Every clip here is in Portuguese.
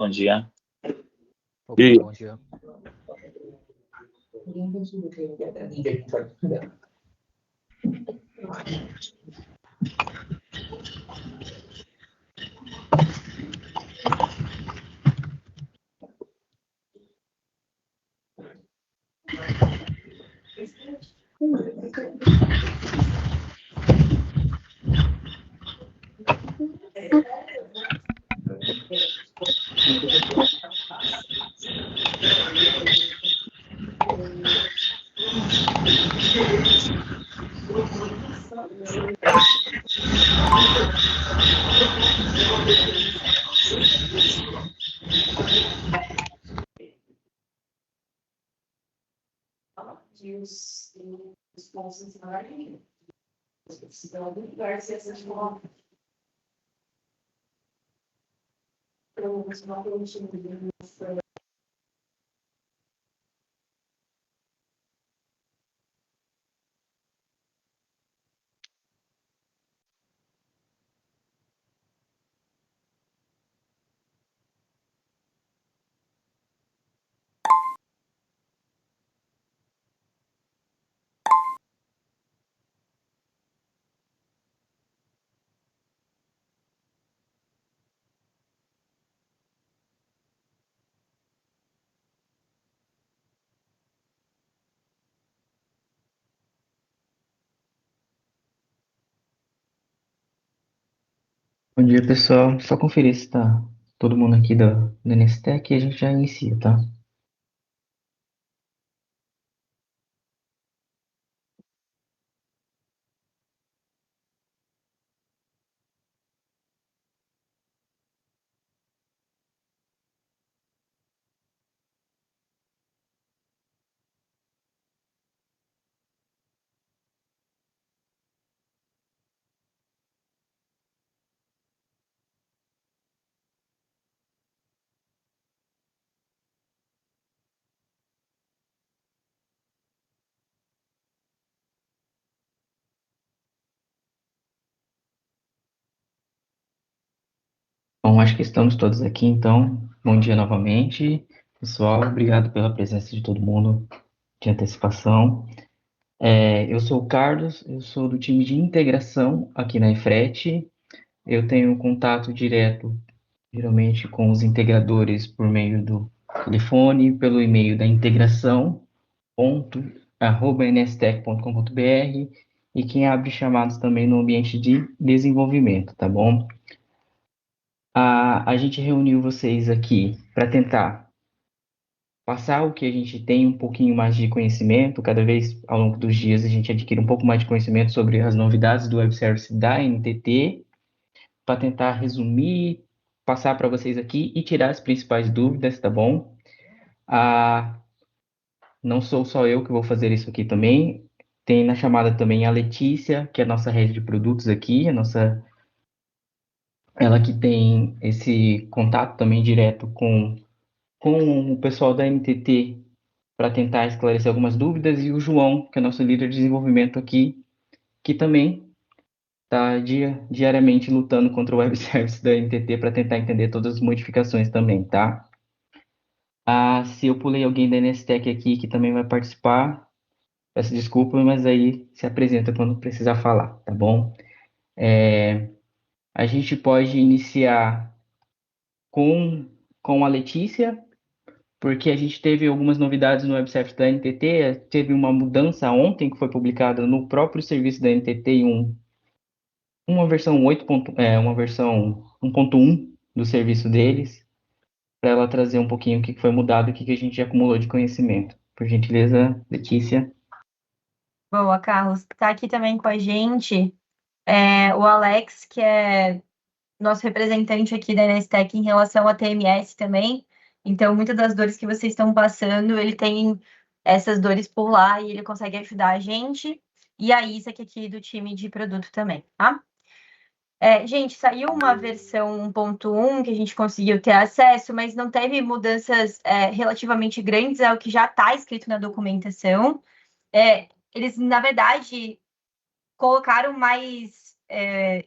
Bom dia. Opa, E bom dia. Bom dia, pessoal. Só conferir se tá todo mundo aqui da Nestec e a gente já inicia, tá? Bom, acho que estamos todos aqui, então. Bom dia novamente. Pessoal, obrigado pela presença de todo mundo de antecipação. Eu sou o Carlos, eu sou do time de integração aqui na Efret. Eu tenho contato direto, geralmente, com os integradores por meio do telefone, pelo e-mail da integração, nstec.com.br, e quem abre chamadas também no ambiente de desenvolvimento, tá bom? A gente reuniu vocês aqui para tentar passar o que a gente tem um pouquinho mais de conhecimento, cada vez ao longo dos dias a gente adquire um pouco mais de conhecimento sobre as novidades do Web Service da NTT, para tentar resumir, passar para vocês aqui e tirar as principais dúvidas, tá bom? Não sou só eu que vou fazer isso aqui também. Tem na chamada também a Letícia, que é a nossa head de produtos aqui, ela que tem esse contato também direto com o pessoal da NTT para tentar esclarecer algumas dúvidas, e o João, que é nosso líder de desenvolvimento aqui, que também está diariamente lutando contra o web service da NTT para tentar entender todas as modificações também, tá? Se eu pulei alguém da NSTEC aqui que também vai participar, peço desculpa, mas aí se apresenta quando precisar falar, tá bom? A gente pode iniciar com a Letícia, porque a gente teve algumas novidades no website da NTT, teve uma mudança ontem que foi publicada no próprio serviço da NTT em uma versão 8. Uma versão 1.1 do serviço deles, para ela trazer um pouquinho o que foi mudado e o que a gente acumulou de conhecimento. Por gentileza, Letícia. Boa, Carlos. Está aqui também com a gente o Alex, que é nosso representante aqui da Nestec em relação a TMS também. Então, muitas das dores que vocês estão passando, ele tem essas dores por lá e ele consegue ajudar a gente. E a Isa, que é aqui do time de produto também, tá? Gente, saiu uma versão 1.1 que a gente conseguiu ter acesso, mas não teve mudanças relativamente grandes ao que já está escrito na documentação. Eles, na verdade, colocaram mais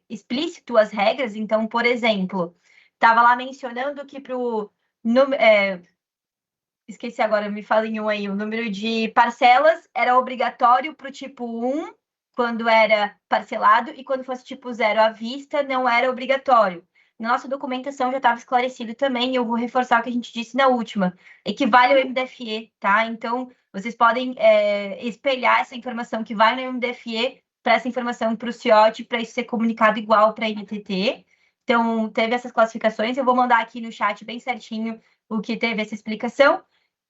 explícito as regras. Então, por exemplo, estava lá mencionando que para o esqueci agora, me fala em um aí, o número de parcelas era obrigatório para o tipo 1, quando era parcelado, e quando fosse tipo 0 à vista, não era obrigatório. Na nossa documentação já estava esclarecido também, e eu vou reforçar o que a gente disse na última. Equivale ao MDFE, tá? Então, vocês podem espelhar essa informação que vai no MDFE para essa informação para o CIOT, para isso ser comunicado igual para a NTT. Então, teve essas classificações, eu vou mandar aqui no chat bem certinho o que teve essa explicação.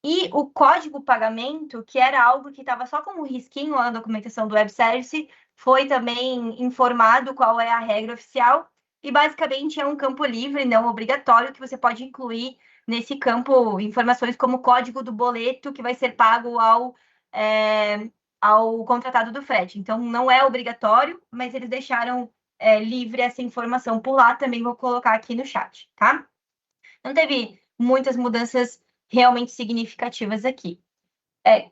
E o código pagamento, que era algo que estava só como um risquinho lá na documentação do web service, foi também informado qual é a regra oficial. E basicamente é um campo livre, não obrigatório, que você pode incluir nesse campo informações como o código do boleto que vai ser pago ao contratado do frete. Então, não é obrigatório, mas eles deixaram livre essa informação por lá. Também vou colocar aqui no chat, tá? Não teve muitas mudanças realmente significativas aqui.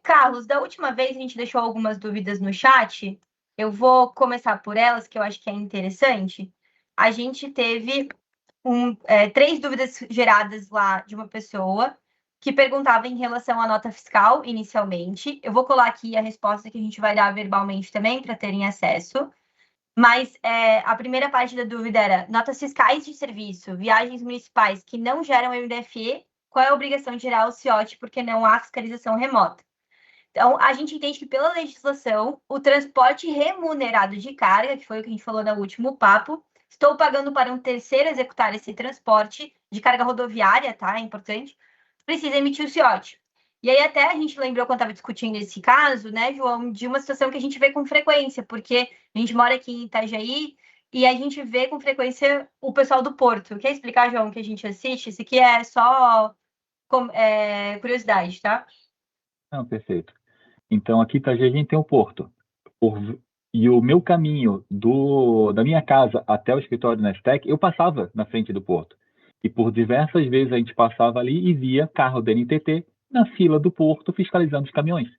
Carlos, da última vez a gente deixou algumas dúvidas no chat. Eu vou começar por elas, que eu acho que é interessante. A gente teve 3 dúvidas geradas lá de uma pessoa que perguntava em relação à nota fiscal inicialmente. Eu vou colar aqui a resposta que a gente vai dar verbalmente também para terem acesso. Mas a primeira parte da dúvida era: notas fiscais de serviço, viagens municipais que não geram MDFE, qual é a obrigação de gerar o CIOT porque não há fiscalização remota? Então, a gente entende que pela legislação, o transporte remunerado de carga, que foi o que a gente falou no último papo, estou pagando para um terceiro executar esse transporte de carga rodoviária, tá? É importante, precisa emitir o CIOT. E aí até a gente lembrou quando estava discutindo esse caso, né, João, de uma situação que a gente vê com frequência, porque a gente mora aqui em Itajaí e a gente vê com frequência o pessoal do Porto. Quer explicar, João, que a gente assiste? Isso aqui é só curiosidade, tá? Não, perfeito. Então, aqui em Itajaí a gente tem o porto. E o meu caminho da minha casa até o escritório da Nestec, eu passava na frente do porto. E por diversas vezes a gente passava ali e via carro da NTT na fila do porto fiscalizando os caminhões.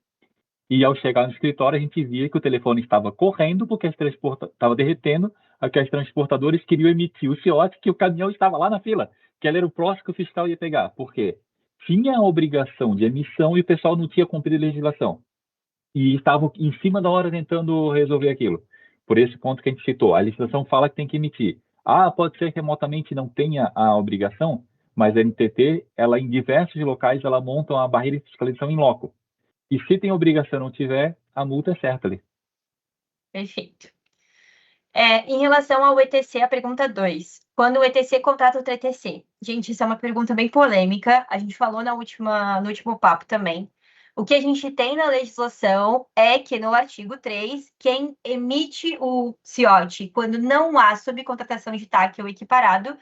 E ao chegar no escritório, a gente via que o telefone estava correndo porque estava derretendo, que as transportadoras queriam emitir o CIOT, que o caminhão estava lá na fila, que ele era o próximo que o fiscal ia pegar. Por quê? Tinha a obrigação de emissão e o pessoal não tinha cumprido a legislação. E estavam em cima da hora tentando resolver aquilo. Por esse ponto que a gente citou, a legislação fala que tem que emitir. Pode ser que remotamente não tenha a obrigação, mas a NTT, ela em diversos locais, ela monta uma barreira de fiscalização em loco. E se tem obrigação e não tiver, a multa é certa ali. Perfeito. Em relação ao ETC, a pergunta 2. Quando o ETC contrata outro ETC? Gente, isso é uma pergunta bem polêmica. A gente falou no último papo também. O que a gente tem na legislação é que, no artigo 3, quem emite o CIOT quando não há subcontratação de TAC ou equiparado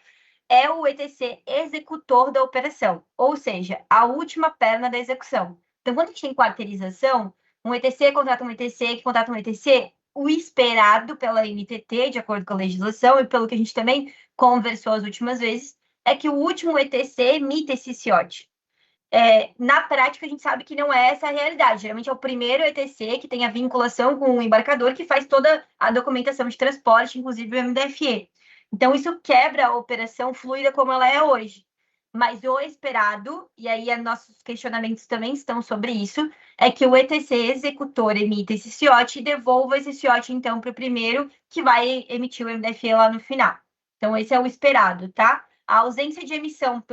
é o ETC executor da operação, ou seja, a última perna da execução. Então, quando a gente tem quarteirização, um ETC contrata um ETC, que contrata um ETC, o esperado pela NTT, de acordo com a legislação, e pelo que a gente também conversou as últimas vezes, é que o último ETC emita esse CIOT. Na prática, a gente sabe que não é essa a realidade. Geralmente é o primeiro ETC que tem a vinculação com o embarcador que faz toda a documentação de transporte, inclusive o MDFE. Então, isso quebra a operação fluida como ela é hoje. Mas o esperado, e aí nossos questionamentos também estão sobre isso, é que o ETC executor emita esse CIOT e devolva esse CIOT, então, para o primeiro, que vai emitir o MDFE lá no final. Então, esse é o esperado, tá? A ausência de emissão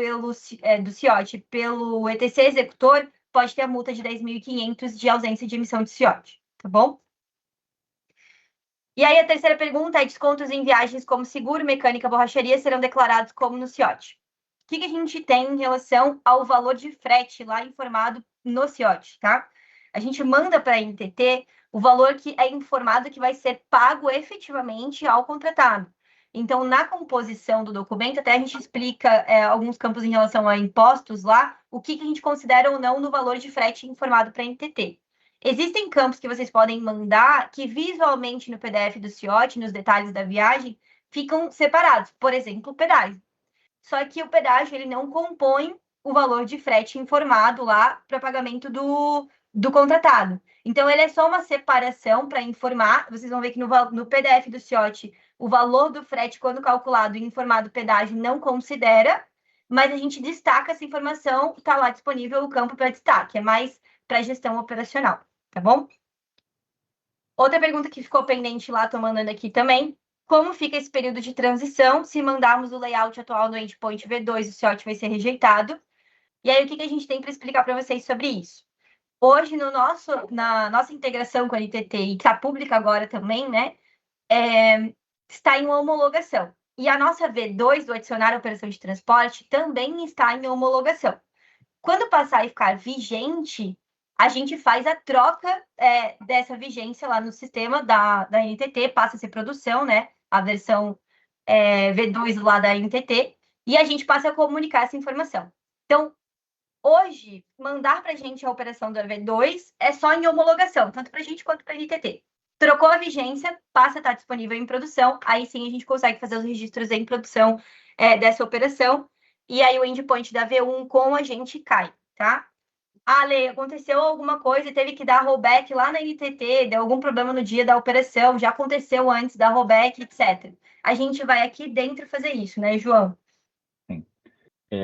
do CIOT pelo ETC executor pode ter a multa de 10.500 de ausência de emissão de CIOT, tá bom? E aí a terceira pergunta é: descontos em viagens como seguro, mecânica, borracharia serão declarados como no CIOT. O que a gente tem em relação ao valor de frete lá informado no CIOT, tá? A gente manda para a NTT o valor que é informado que vai ser pago efetivamente ao contratado. Então, na composição do documento, até a gente explica alguns campos em relação a impostos lá, o que a gente considera ou não no valor de frete informado para a NTT. Existem campos que vocês podem mandar que visualmente no PDF do CIOT, nos detalhes da viagem, ficam separados. Por exemplo, o pedágio. Só que o pedágio ele não compõe o valor de frete informado lá para pagamento do contratado. Então, ele é só uma separação para informar. Vocês vão ver que no PDF do CIOT, o valor do frete, quando calculado e informado pedágio, não considera. mas a gente destaca essa informação, está lá disponível o campo para destaque, é mais para gestão operacional, tá bom? Outra pergunta que ficou pendente lá, estou mandando aqui também, como fica esse período de transição? Se mandarmos o layout atual no endpoint V2, o CIOT vai ser rejeitado. E aí, o que a gente tem para explicar para vocês sobre isso? Hoje, na nossa integração com a NTT, e que está pública agora também, né, está em homologação. E a nossa V2, do adicionar a operação de transporte, também está em homologação. Quando passar e ficar vigente, a gente faz a troca dessa vigência lá no sistema da NTT, passa a ser produção, né? A versão V2 lá da NTT, e a gente passa a comunicar essa informação. Então, hoje, mandar para a gente a operação da V2 é só em homologação, tanto para a gente quanto para a NTT. Trocou a vigência, passa a estar disponível em produção, aí sim a gente consegue fazer os registros em produção dessa operação, e aí o endpoint da V1 com a gente cai, tá? Ah, Lê, aconteceu alguma coisa, teve que dar rollback lá na NTT, deu algum problema no dia da operação, já aconteceu antes da rollback, etc. A gente vai aqui dentro fazer isso, né, João? Sim.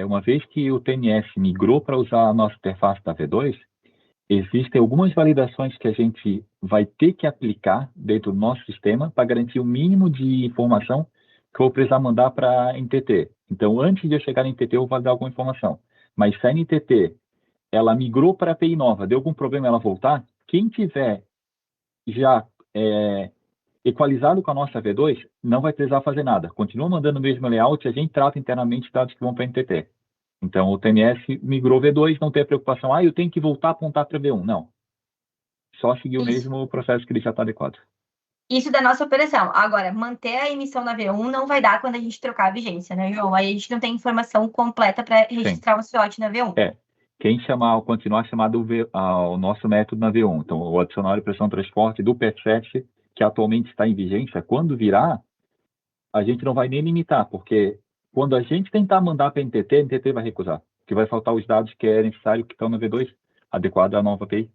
Uma vez que o TMS migrou para usar a nossa interface da V2, existem algumas validações que a gente vai ter que aplicar dentro do nosso sistema para garantir o mínimo de informação que eu vou precisar mandar para a NTT. Então, antes de eu chegar na NTT, eu vou validar alguma informação. Mas se a NTT ela migrou para a API nova, deu algum problema ela voltar, quem tiver já equalizado com a nossa V2, não vai precisar fazer nada. Continua mandando o mesmo layout e a gente trata internamente dados que vão para a NTT. Então, o TMS migrou V2, não tem a preocupação, eu tenho que voltar a apontar para V1. Não. Só seguir o mesmo processo que ele já está adequado. Isso da nossa operação. Agora, manter a emissão na V1 não vai dar quando a gente trocar a vigência, né, João? Aí a gente não tem informação completa para registrar um CIOT na V1. Quem continuar chamado ao nosso método na V1. Então, o adicional de pressão transporte do PET7, que atualmente está em vigência, quando virar, a gente não vai nem limitar, porque quando a gente tentar mandar para a NTT vai recusar, porque vai faltar os dados que é necessário que estão na V2, adequado à nova API.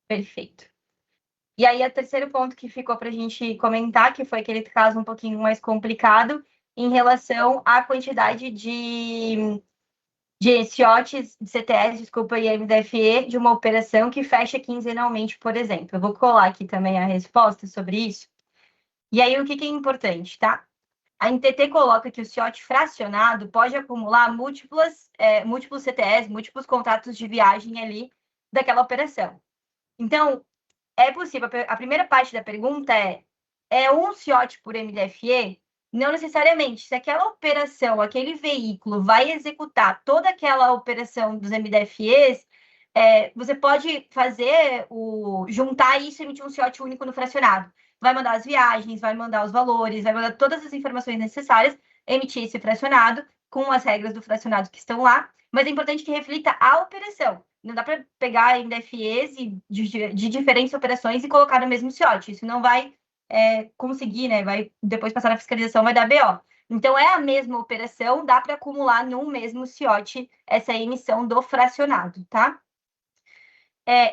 Perfeito. E aí, o terceiro ponto que ficou para a gente comentar, que foi aquele caso um pouquinho mais complicado, em relação à quantidade de CIOTs, de CTS, desculpa, e MDFE, de uma operação que fecha quinzenalmente, por exemplo. Eu vou colar aqui também a resposta sobre isso. E aí, o que é importante, tá? A NTT coloca que o CIOT fracionado pode acumular múltiplos CTS, múltiplos contratos de viagem ali daquela operação. Então, é possível. A primeira parte da pergunta é um CIOT por MDFE? Não necessariamente. Se aquela operação, aquele veículo vai executar toda aquela operação dos MDFEs, você pode juntar isso e emitir um CIOT único no fracionado. Vai mandar as viagens, vai mandar os valores, vai mandar todas as informações necessárias, emitir esse fracionado com as regras do fracionado que estão lá, mas é importante que reflita a operação. Não dá para pegar MDFEs de diferentes operações e colocar no mesmo CIOT. Isso não vai conseguir, né? Vai depois passar na fiscalização, vai dar BO. Então, é a mesma operação, dá para acumular no mesmo CIOT essa emissão do fracionado, tá?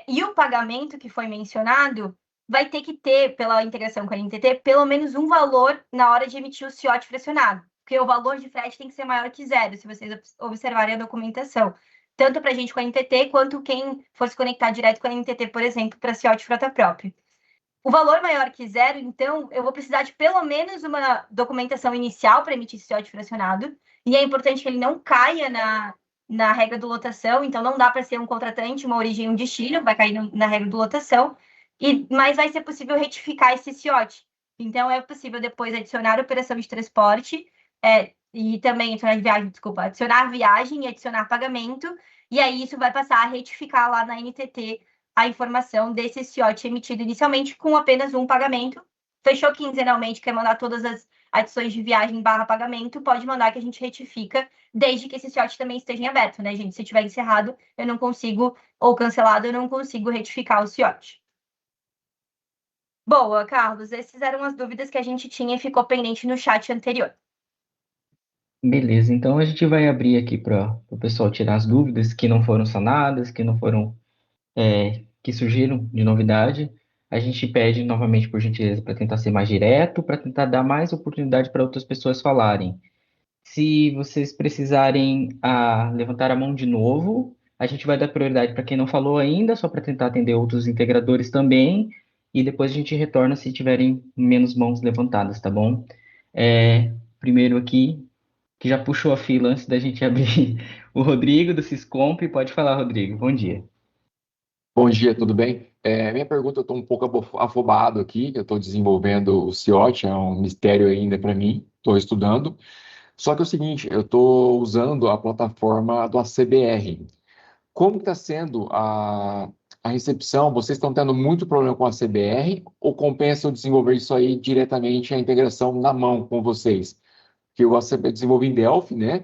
E o pagamento que foi mencionado vai ter que ter, pela integração com a NTT, pelo menos um valor na hora de emitir o CIOT fracionado, porque o valor de frete tem que ser maior que 0, se vocês observarem a documentação. Tanto para a gente com a NTT, quanto quem for se conectar direto com a NTT, por exemplo, para CIOT frota própria. O valor maior que 0, então, eu vou precisar de pelo menos uma documentação inicial para emitir esse CIOT fracionado, e é importante que ele não caia na regra do lotação, então não dá para ser um contratante, uma origem e um destino, vai cair na regra do lotação, mas vai ser possível retificar esse CIOT. Então, é possível depois adicionar operação de transporte, e também adicionar viagem e adicionar pagamento, e aí isso vai passar a retificar lá na NTT a informação desse CIOT emitido inicialmente com apenas um pagamento. Fechou quinzenalmente, quer mandar todas as adições de viagem / pagamento, pode mandar que a gente retifica, desde que esse CIOT também esteja em aberto, né, gente? Se tiver encerrado, eu não consigo, ou cancelado, eu não consigo retificar o CIOT. Boa, Carlos, essas eram as dúvidas que a gente tinha e ficou pendente no chat anterior. Beleza, então a gente vai abrir aqui para o pessoal tirar as dúvidas que não foram sanadas, que não foram, que surgiram de novidade. A gente pede novamente, por gentileza, para tentar ser mais direto, para tentar dar mais oportunidade para outras pessoas falarem. Se vocês precisarem levantar a mão de novo, a gente vai dar prioridade para quem não falou ainda, só para tentar atender outros integradores também, e depois a gente retorna se tiverem menos mãos levantadas, tá bom? Primeiro aqui, que já puxou a fila antes da gente abrir, o Rodrigo do Siscomp. Pode falar, Rodrigo. Bom dia. Bom dia, tudo bem? Minha pergunta, eu estou um pouco afobado aqui, eu estou desenvolvendo o CIOT, é um mistério ainda para mim, estou estudando. Só que é o seguinte, eu estou usando a plataforma do ACBR. Como está sendo a recepção? Vocês estão tendo muito problema com a ACBR ou compensa eu desenvolver isso aí diretamente, a integração na mão com vocês? Que o ACBR desenvolve em Delphi, né?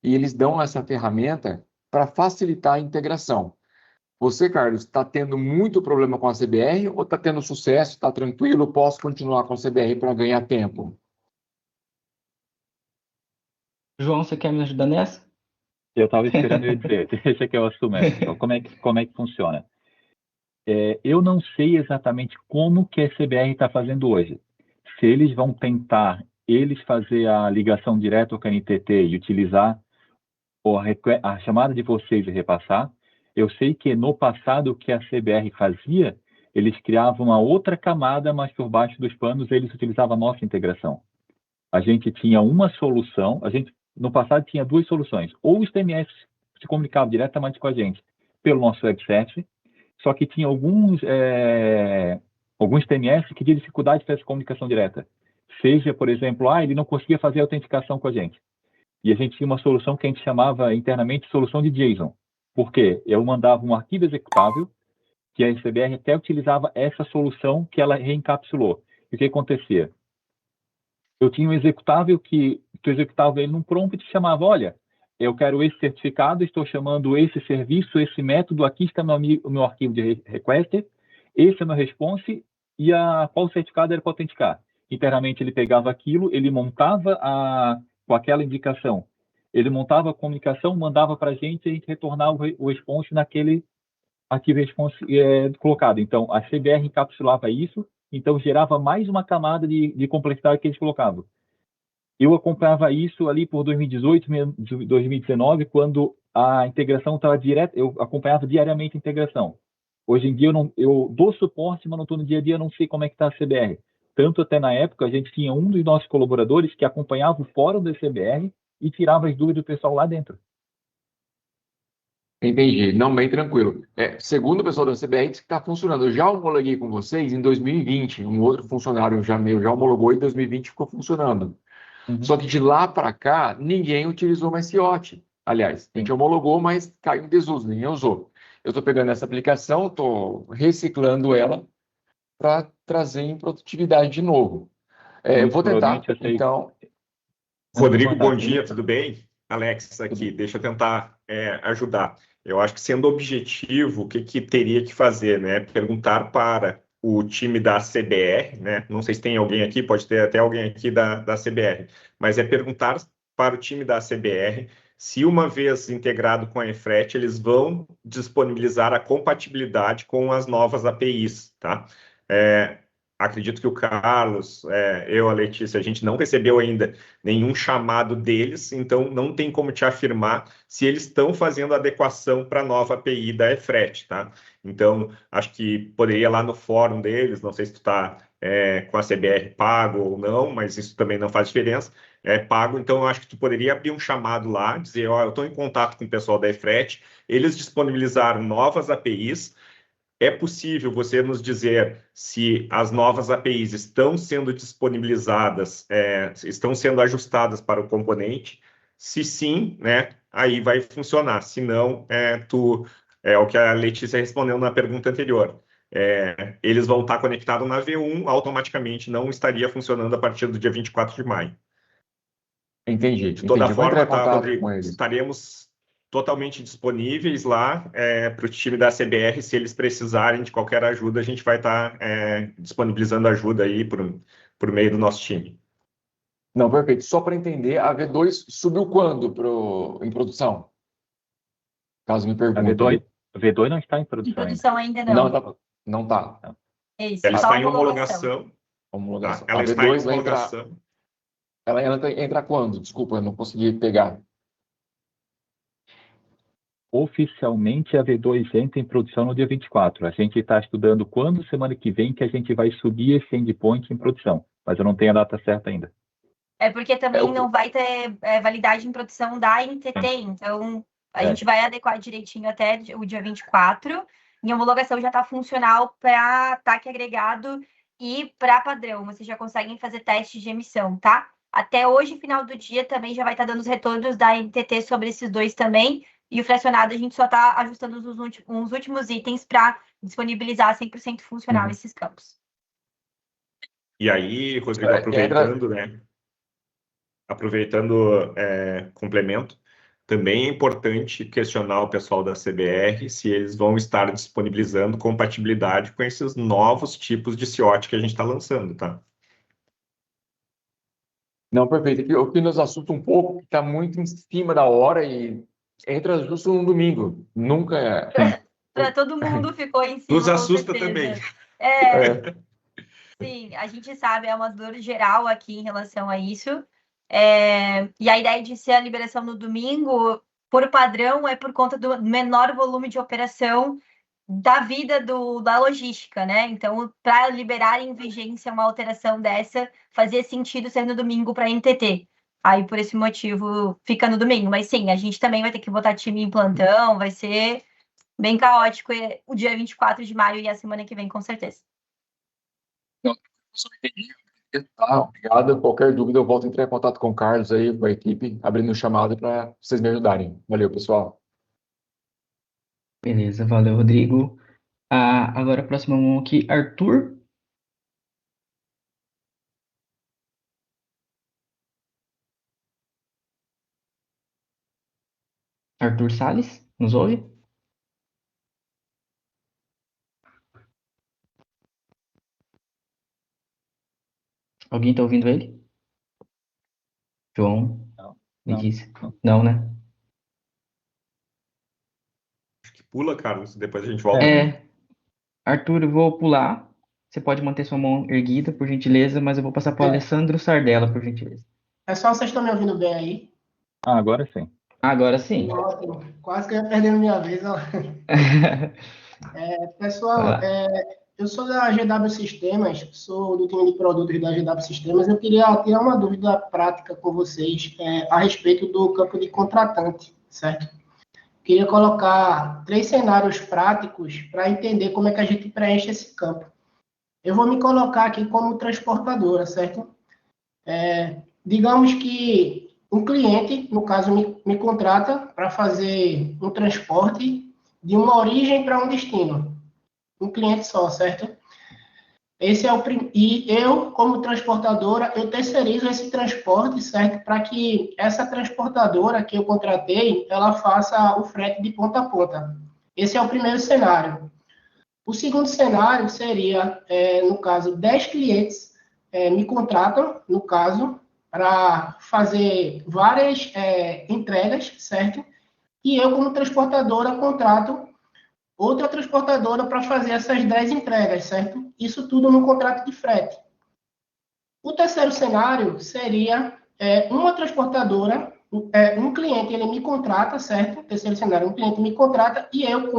E eles dão essa ferramenta para facilitar a integração. Você, Carlos, está tendo muito problema com a CBR ou está tendo sucesso, está tranquilo, posso continuar com a CBR para ganhar tempo? João, você quer me ajudar nessa? Eu estava esperando ele dizer, deixa que eu assumo essa. Então, como é que funciona? Eu não sei exatamente como que a CBR está fazendo hoje. Se eles vão tentar fazer a ligação direta ao KNTT e utilizar a chamada de vocês e repassar. Eu sei que no passado o que a CBR fazia, eles criavam uma outra camada, mas por baixo dos panos eles utilizavam a nossa integração. A gente tinha uma solução, no passado tinha duas soluções. Ou os TMS se comunicavam diretamente com a gente pelo nosso website, só que tinha alguns TMS que tinham dificuldade para essa comunicação direta. Seja, por exemplo, ele não conseguia fazer a autenticação com a gente. E a gente tinha uma solução que a gente chamava internamente solução de JSON. Por quê? Eu mandava um arquivo executável, que a CBR até utilizava essa solução que ela reencapsulou. E o que acontecia? Eu tinha um executável que tu executava ele num prompt e chamava, olha, eu quero esse certificado, estou chamando esse serviço, esse método, aqui está o meu arquivo de request, esse é o meu response, e qual certificado era para autenticar. Internamente ele pegava aquilo, ele montava com aquela indicação, ele montava a comunicação, mandava para a gente retornava o response naquele arquivo response colocado. Então, a CBR encapsulava isso, então gerava mais uma camada de complexidade que eles colocavam. Eu acompanhava isso ali por 2018, 2019, quando a integração estava direta, eu acompanhava diariamente a integração. Hoje em dia eu dou suporte, mas não estou no dia a dia, não sei como é que está a CBR. Tanto até na época, a gente tinha um dos nossos colaboradores que acompanhava o fórum da CBR e tirava as dúvidas do pessoal lá dentro. Entendi. Não, bem tranquilo. Segundo o pessoal da CBR, diz que está funcionando. Eu já homologuei com vocês em 2020. Um outro funcionário meu já homologou em 2020 e ficou funcionando. Uhum. Só que de lá para cá, ninguém utilizou mais CIOT. Aliás, a gente homologou, mas caiu em desuso, ninguém usou. Eu estou pegando essa aplicação, estou reciclando ela para trazer em produtividade de novo. Vou tentar, então... Rodrigo, bom dia, tudo bem? Alex aqui, deixa eu tentar ajudar. Eu acho que sendo objetivo, o que teria que fazer, né? Perguntar para o time da CBR, né? Não sei se tem alguém aqui, pode ter até alguém aqui da CBR, mas perguntar para o time da CBR se uma vez integrado com a EFRET, eles vão disponibilizar a compatibilidade com as novas APIs, tá? Acredito que o Carlos, a Letícia, a gente não recebeu ainda nenhum chamado deles, então não tem como te afirmar se eles estão fazendo adequação para a nova API da EFRET, tá? Então, acho que poderia ir lá no fórum deles, não sei se tu está com a CBR pago ou não, mas isso também não faz diferença, pago, então eu acho que tu poderia abrir um chamado lá, dizer, eu estou em contato com o pessoal da EFRET, eles disponibilizaram novas APIs. É possível você nos dizer se as novas APIs estão sendo disponibilizadas, estão sendo ajustadas para o componente? Se sim, né, aí vai funcionar. Se não, o que a Letícia respondeu na pergunta anterior. Eles vão estar conectados na V1, automaticamente não estaria funcionando a partir do dia 24 de maio. Entendi. De toda forma, Rodrigo, com eles. Estaremos totalmente disponíveis lá para o time da CBR. Se eles precisarem de qualquer ajuda, a gente vai estar disponibilizando ajuda aí por meio do nosso time. Não, perfeito. Só para entender, a V2 subiu quando em produção? Caso me perguntem. A V2 não está em produção. Em produção ainda não. Não está. É isso, ela só está em homologação. homologação. Homologação. Ela a está V2 em homologação. Ela entra quando? Desculpa, eu não consegui pegar. Oficialmente, a V2 entra em produção no dia 24. A gente está estudando quando, semana que vem, que a gente vai subir esse endpoint em produção. Mas eu não tenho a data certa ainda. É porque também não vai ter validade em produção da NTT, então a gente vai adequar direitinho até o dia 24, e a homologação já está funcional para ataque agregado e para padrão. Vocês já conseguem fazer testes de emissão, tá? Até hoje, final do dia, também já vai estar dando os retornos da NTT sobre esses dois também, e o fracionado a gente só está ajustando os últimos itens para disponibilizar 100% funcional esses campos. E aí, Rodrigo, aproveitando, né? Aproveitando complemento, também é importante questionar o pessoal da CBR se eles vão estar disponibilizando compatibilidade com esses novos tipos de CIOT que a gente está lançando, tá? Não, perfeito. O que nos assusta um pouco, que está muito em cima da hora e entra justo no domingo. Nunca é. Para todo mundo ficou em cima. Nos assusta também. Sim, a gente sabe, é uma dor geral aqui em relação a isso. E a ideia de ser a liberação no domingo, por padrão, é por conta do menor volume de operação da vida da logística, né? Então, para liberar em vigência uma alteração dessa, fazia sentido ser no domingo para a NTT. Aí, por esse motivo, fica no domingo. Mas sim, a gente também vai ter que botar time em plantão, vai ser bem caótico o dia 24 de maio e a semana que vem, com certeza. Tá, obrigado. Qualquer dúvida, eu volto a entrar em contato com o Carlos aí, com a equipe, abrindo chamada para vocês me ajudarem. Valeu, pessoal. Beleza, valeu, Rodrigo. Agora a próxima mão aqui, Arthur. Arthur Salles, nos ouve? Alguém está ouvindo ele? João? Letícia? Não, né? Acho que pula, Carlos, depois a gente volta. Arthur, eu vou pular. Você pode manter sua mão erguida, por gentileza, mas eu vou passar para o Alessandro Sardella, por gentileza. Pessoal, vocês estão me ouvindo bem aí? Agora sim. Agora sim. Ótimo. Quase que eu ia perdendo minha vez. Ó. Pessoal, eu sou da GW Sistemas, sou do time de produtos da GW Sistemas. Eu queria tirar uma dúvida prática com vocês a respeito do campo de contratante, certo? Queria colocar 3 cenários práticos para entender como é que a gente preenche esse campo. Eu vou me colocar aqui como transportadora, certo? Digamos que um cliente, no caso, me contrata para fazer um transporte de uma origem para um destino. Um cliente só, certo? Esse é o e eu, como transportadora, eu terceirizo esse transporte, certo? Para que essa transportadora que eu contratei, ela faça o frete de ponta a ponta. Esse é o primeiro cenário. O segundo cenário seria, no caso, 10 clientes me contratam, no caso, para fazer várias entregas, certo? E eu, como transportadora, contrato outra transportadora para fazer essas 10 entregas, certo? Isso tudo no contrato de frete. O terceiro cenário seria uma transportadora, um cliente, ele me contrata, certo? Terceiro cenário, um cliente me contrata e eu,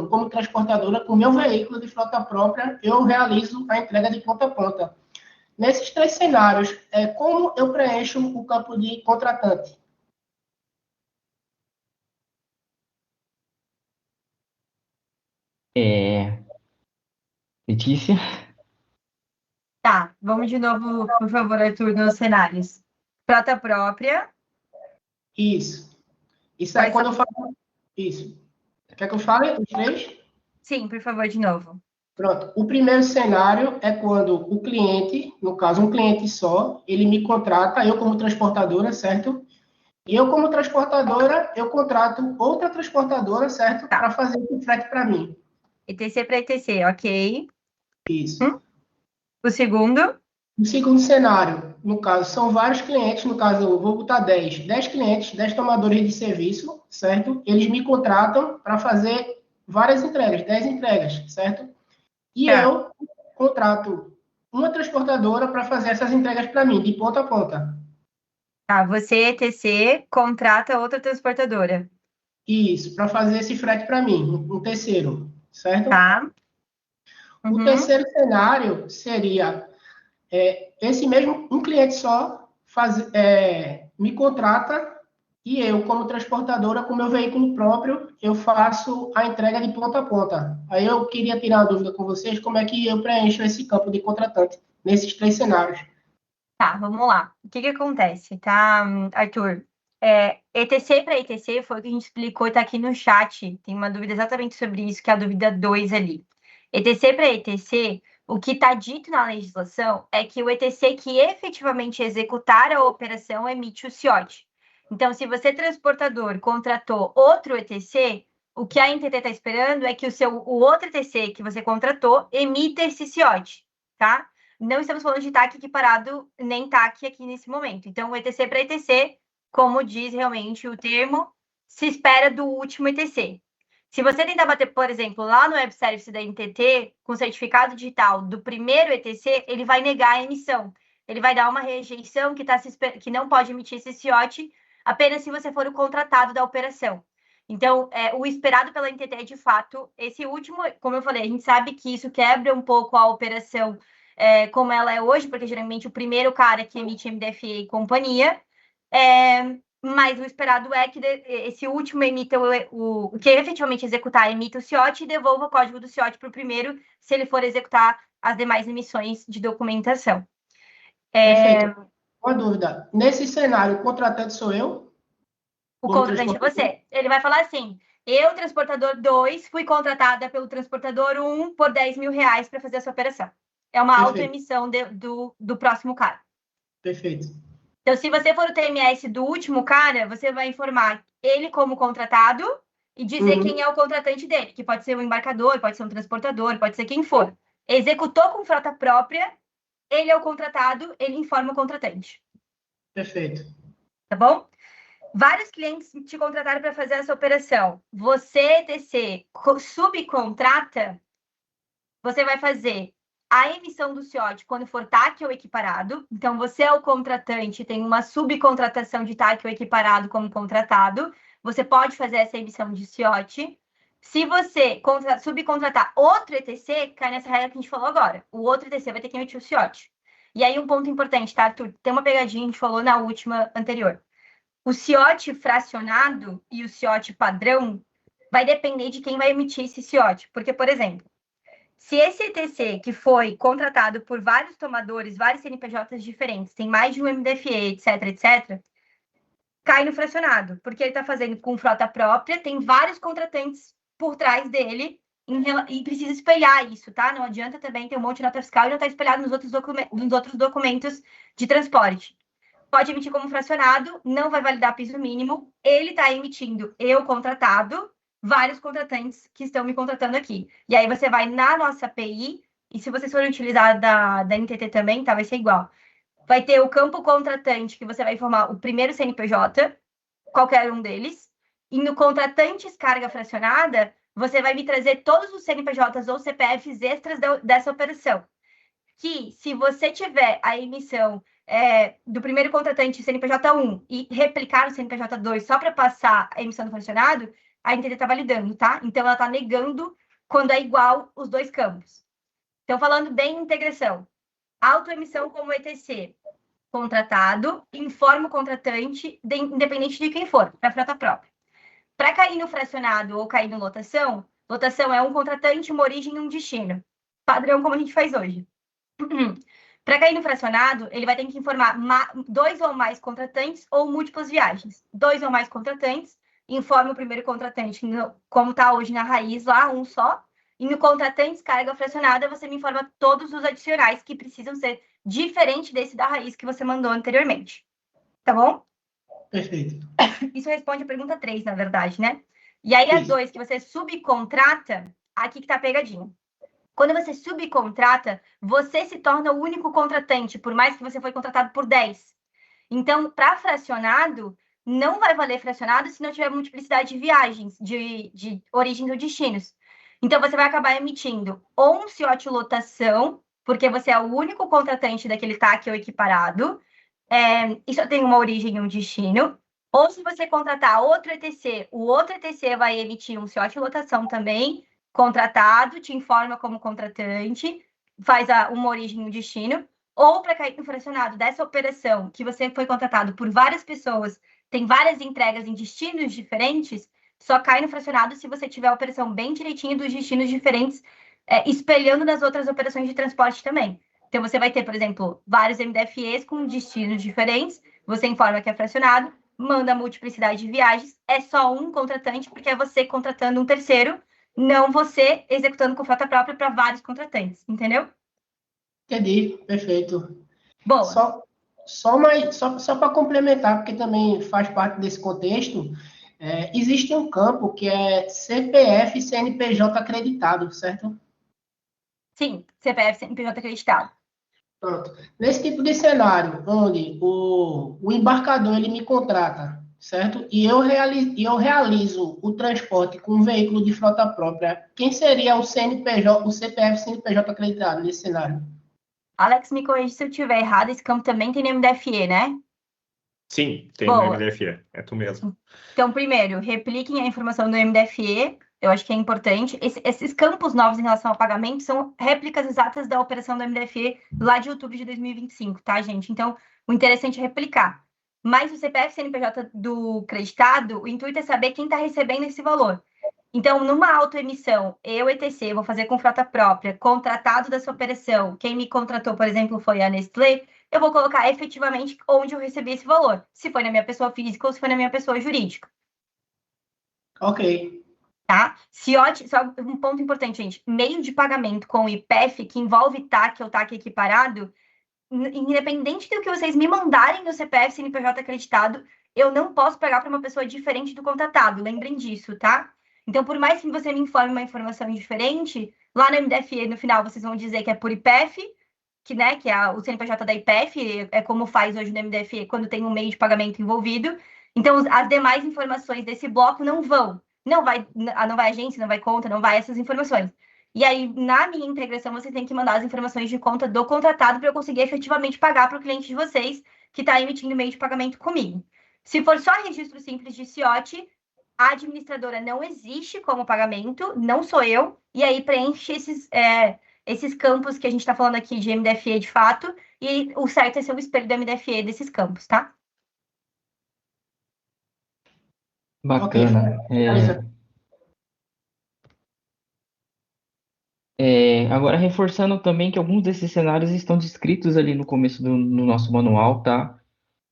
como transportadora, com meu veículo de frota própria, eu realizo a entrega de ponta a ponta. Nesses 3 cenários, como eu preencho o campo de contratante? Letícia? Tá, vamos de novo, por favor, Arthur, nos cenários. Frota própria. Isso. Isso é quando eu falo... Isso. Quer que eu fale os 3? Sim, por favor, de novo. Pronto. O primeiro cenário é quando o cliente, no caso, um cliente só, ele me contrata, eu como transportadora, certo? E eu, como transportadora, eu contrato outra transportadora, certo? Para fazer o frete para mim. ETC para ETC, ok. Isso. O segundo? O segundo cenário, no caso, são vários clientes, no caso, eu vou botar 10. 10 clientes, 10 tomadores de serviço, certo? Eles me contratam para fazer várias entregas, 10 entregas, certo? E eu contrato uma transportadora para fazer essas entregas para mim, de ponta a ponta. Tá, você, ETC, contrata outra transportadora. Isso, para fazer esse frete para mim, um terceiro, certo? Tá? O terceiro cenário seria esse mesmo, um cliente só me contrata e eu, como transportadora, com meu veículo próprio, eu faço a entrega de ponta a ponta. Aí eu queria tirar uma dúvida com vocês, como é que eu preencho esse campo de contratante nesses 3 cenários. Tá, vamos lá. O que acontece, tá, Arthur? ETC para ETC foi o que a gente explicou, tá aqui no chat. Tem uma dúvida exatamente sobre isso, que é a dúvida 2 ali. ETC para ETC, o que está dito na legislação é que o ETC que efetivamente executar a operação emite o CIOT. Então, se você, transportador, contratou outro ETC, o que a NTT está esperando é que o outro ETC que você contratou emita esse CIOT, tá? Não estamos falando de TAC equiparado, nem TAC aqui nesse momento. Então, o ETC para ETC, como diz realmente o termo, se espera do último ETC. Se você tentar bater, por exemplo, lá no web service da NTT, com certificado digital do primeiro ETC, ele vai negar a emissão. Ele vai dar uma rejeição que não pode emitir esse CIOT apenas se você for o contratado da operação. Então, o esperado pela NTT é, de fato, esse último, como eu falei, a gente sabe que isso quebra um pouco a operação como ela é hoje, porque geralmente o primeiro cara que emite MDFA e companhia, mas o esperado é que esse último emita o que efetivamente executar, emita o CIOT e devolva o código do CIOT para o primeiro, se ele for executar as demais emissões de documentação. Perfeito. Uma dúvida. Nesse cenário, o contratante sou eu? O contratante é você. Ele vai falar assim: eu, transportador 2, fui contratada pelo transportador 1 por R$10 mil para fazer essa operação. É uma autoemissão do próximo cara. Perfeito. Então, se você for o TMS do último cara, você vai informar ele como contratado e dizer quem é o contratante dele, que pode ser um embarcador, pode ser um transportador, pode ser quem for. Executou com frota própria, ele é o contratado, ele informa o contratante. Perfeito. Tá bom? Vários clientes te contrataram para fazer essa operação. Você, ETC, subcontrata, você vai fazer a emissão do CIOT quando for TAC ou equiparado. Então, você é o contratante, tem uma subcontratação de TAC ou equiparado como contratado. Você pode fazer essa emissão de CIOT. Se você subcontratar outro ETC, cai nessa regra que a gente falou agora. O outro ETC vai ter que emitir o CIOT. E aí, um ponto importante, tá, Arthur? Tem uma pegadinha, a gente falou na última anterior. O CIOT fracionado e o CIOT padrão vai depender de quem vai emitir esse CIOT. Porque, por exemplo, se esse ETC que foi contratado por vários tomadores, vários CNPJs diferentes, tem mais de um MDFA, etc., cai no fracionado, porque ele está fazendo com frota própria, tem vários contratantes por trás dele e precisa espelhar isso, tá? Não adianta também ter um monte de nota fiscal e não estar espelhado nos outros documentos de transporte. Pode emitir como fracionado, não vai validar piso mínimo, ele está emitindo eu contratado, vários contratantes que estão me contratando aqui. E aí você vai na nossa API, e se vocês forem utilizar da NTT também, tá? Vai ser igual. Vai ter o campo contratante, que você vai informar o primeiro CNPJ, qualquer um deles, e no contratantes carga fracionada, você vai me trazer todos os CNPJs ou CPFs extras dessa operação. Que, se você tiver a emissão do primeiro contratante CNPJ 1 e replicar o CNPJ 2 só para passar a emissão do fracionado, a NTT está validando, tá? Então, ela está negando quando é igual os dois campos. Então, falando bem em integração, autoemissão como ETC, contratado, informa o contratante, independente de quem for, para frota própria. Para cair no fracionado ou cair no lotação é um contratante, uma origem e um destino. Padrão como a gente faz hoje. Para cair no fracionado, ele vai ter que informar 2 ou mais contratantes ou múltiplas viagens. 2 ou mais contratantes, informa o primeiro contratante, como está hoje na raiz lá, um só. E no contratantes carga fracionada, você me informa todos os adicionais que precisam ser diferente desse da raiz que você mandou anteriormente. Tá bom? Perfeito. Isso responde a pergunta 3, na verdade, né? E aí, a 2, que você subcontrata, aqui que tá a pegadinha. Quando você subcontrata, você se torna o único contratante, por mais que você foi contratado por 10. Então, para fracionado, não vai valer fracionado se não tiver multiplicidade de viagens, de origens ou destinos. Então, você vai acabar emitindo ou um CIOT lotação, porque você é o único contratante daquele TAC ou equiparado, e só tem uma origem e um destino. Ou se você contratar outro ETC, o outro ETC vai emitir um CIOT de lotação também, contratado, te informa como contratante, faz uma origem e um destino. Ou para cair no fracionado dessa operação, que você foi contratado por várias pessoas, tem várias entregas em destinos diferentes, só cai no fracionado se você tiver a operação bem direitinho dos destinos diferentes, espelhando nas outras operações de transporte também. Então, você vai ter, por exemplo, vários MDFEs com destinos diferentes, você informa que é fracionado, manda a multiplicidade de viagens, é só um contratante, porque é você contratando um terceiro, não você executando com frota própria para vários contratantes, entendeu? Entendi, perfeito. Boa. Só para complementar, porque também faz parte desse contexto, existe um campo que é CPF e CNPJ acreditado, certo? Sim, CPF, CNPJ acreditado. Pronto. Nesse tipo de cenário, onde o embarcador ele me contrata, certo? E eu realizo o transporte com um veículo de frota própria, quem seria o CNPJ, o CPF CNPJ acreditado nesse cenário? Alex, me corrija se eu estiver errado, esse campo também tem no MDFE, né? Sim, tem no Boa. MDFE, é tu mesmo. Então, primeiro, repliquem a informação do MDFE, eu acho que é importante. Esses campos novos em relação ao pagamento são réplicas exatas da operação do MDFE lá de outubro de 2025, tá, gente? Então, o interessante é replicar. Mas o CPF CNPJ do creditado, o intuito é saber quem está recebendo esse valor. Então, numa autoemissão, eu, ETC, vou fazer com frota própria, contratado dessa operação, quem me contratou, por exemplo, foi a Nestlé, eu vou colocar efetivamente onde eu recebi esse valor, se foi na minha pessoa física ou se foi na minha pessoa jurídica. Ok. Tá? CIOT, só um ponto importante, gente, meio de pagamento com o IPEF, que envolve TAC ou TAC equiparado, independente do que vocês me mandarem no CPF, CNPJ acreditado, eu não posso pagar para uma pessoa diferente do contratado, lembrem disso, tá? Então, por mais que você me informe uma informação diferente, lá no MDFE, no final, vocês vão dizer que é por IPEF, que, né, que é o CNPJ da IPEF, é como faz hoje no MDFE quando tem um meio de pagamento envolvido. Então, as demais informações desse bloco não vão. Não vai agência, não vai conta, não vai essas informações. E aí, na minha integração, você tem que mandar as informações de conta do contratado para eu conseguir efetivamente pagar para o cliente de vocês que está emitindo meio de pagamento comigo. Se for só registro simples de CIOT, a administradora não existe como pagamento, não sou eu, e aí preenche esses campos que a gente está falando aqui de MDFE de fato, e o certo é ser o espelho do MDFE desses campos, tá? Bacana. Agora, reforçando também que alguns desses cenários estão descritos ali no começo do nosso manual, tá?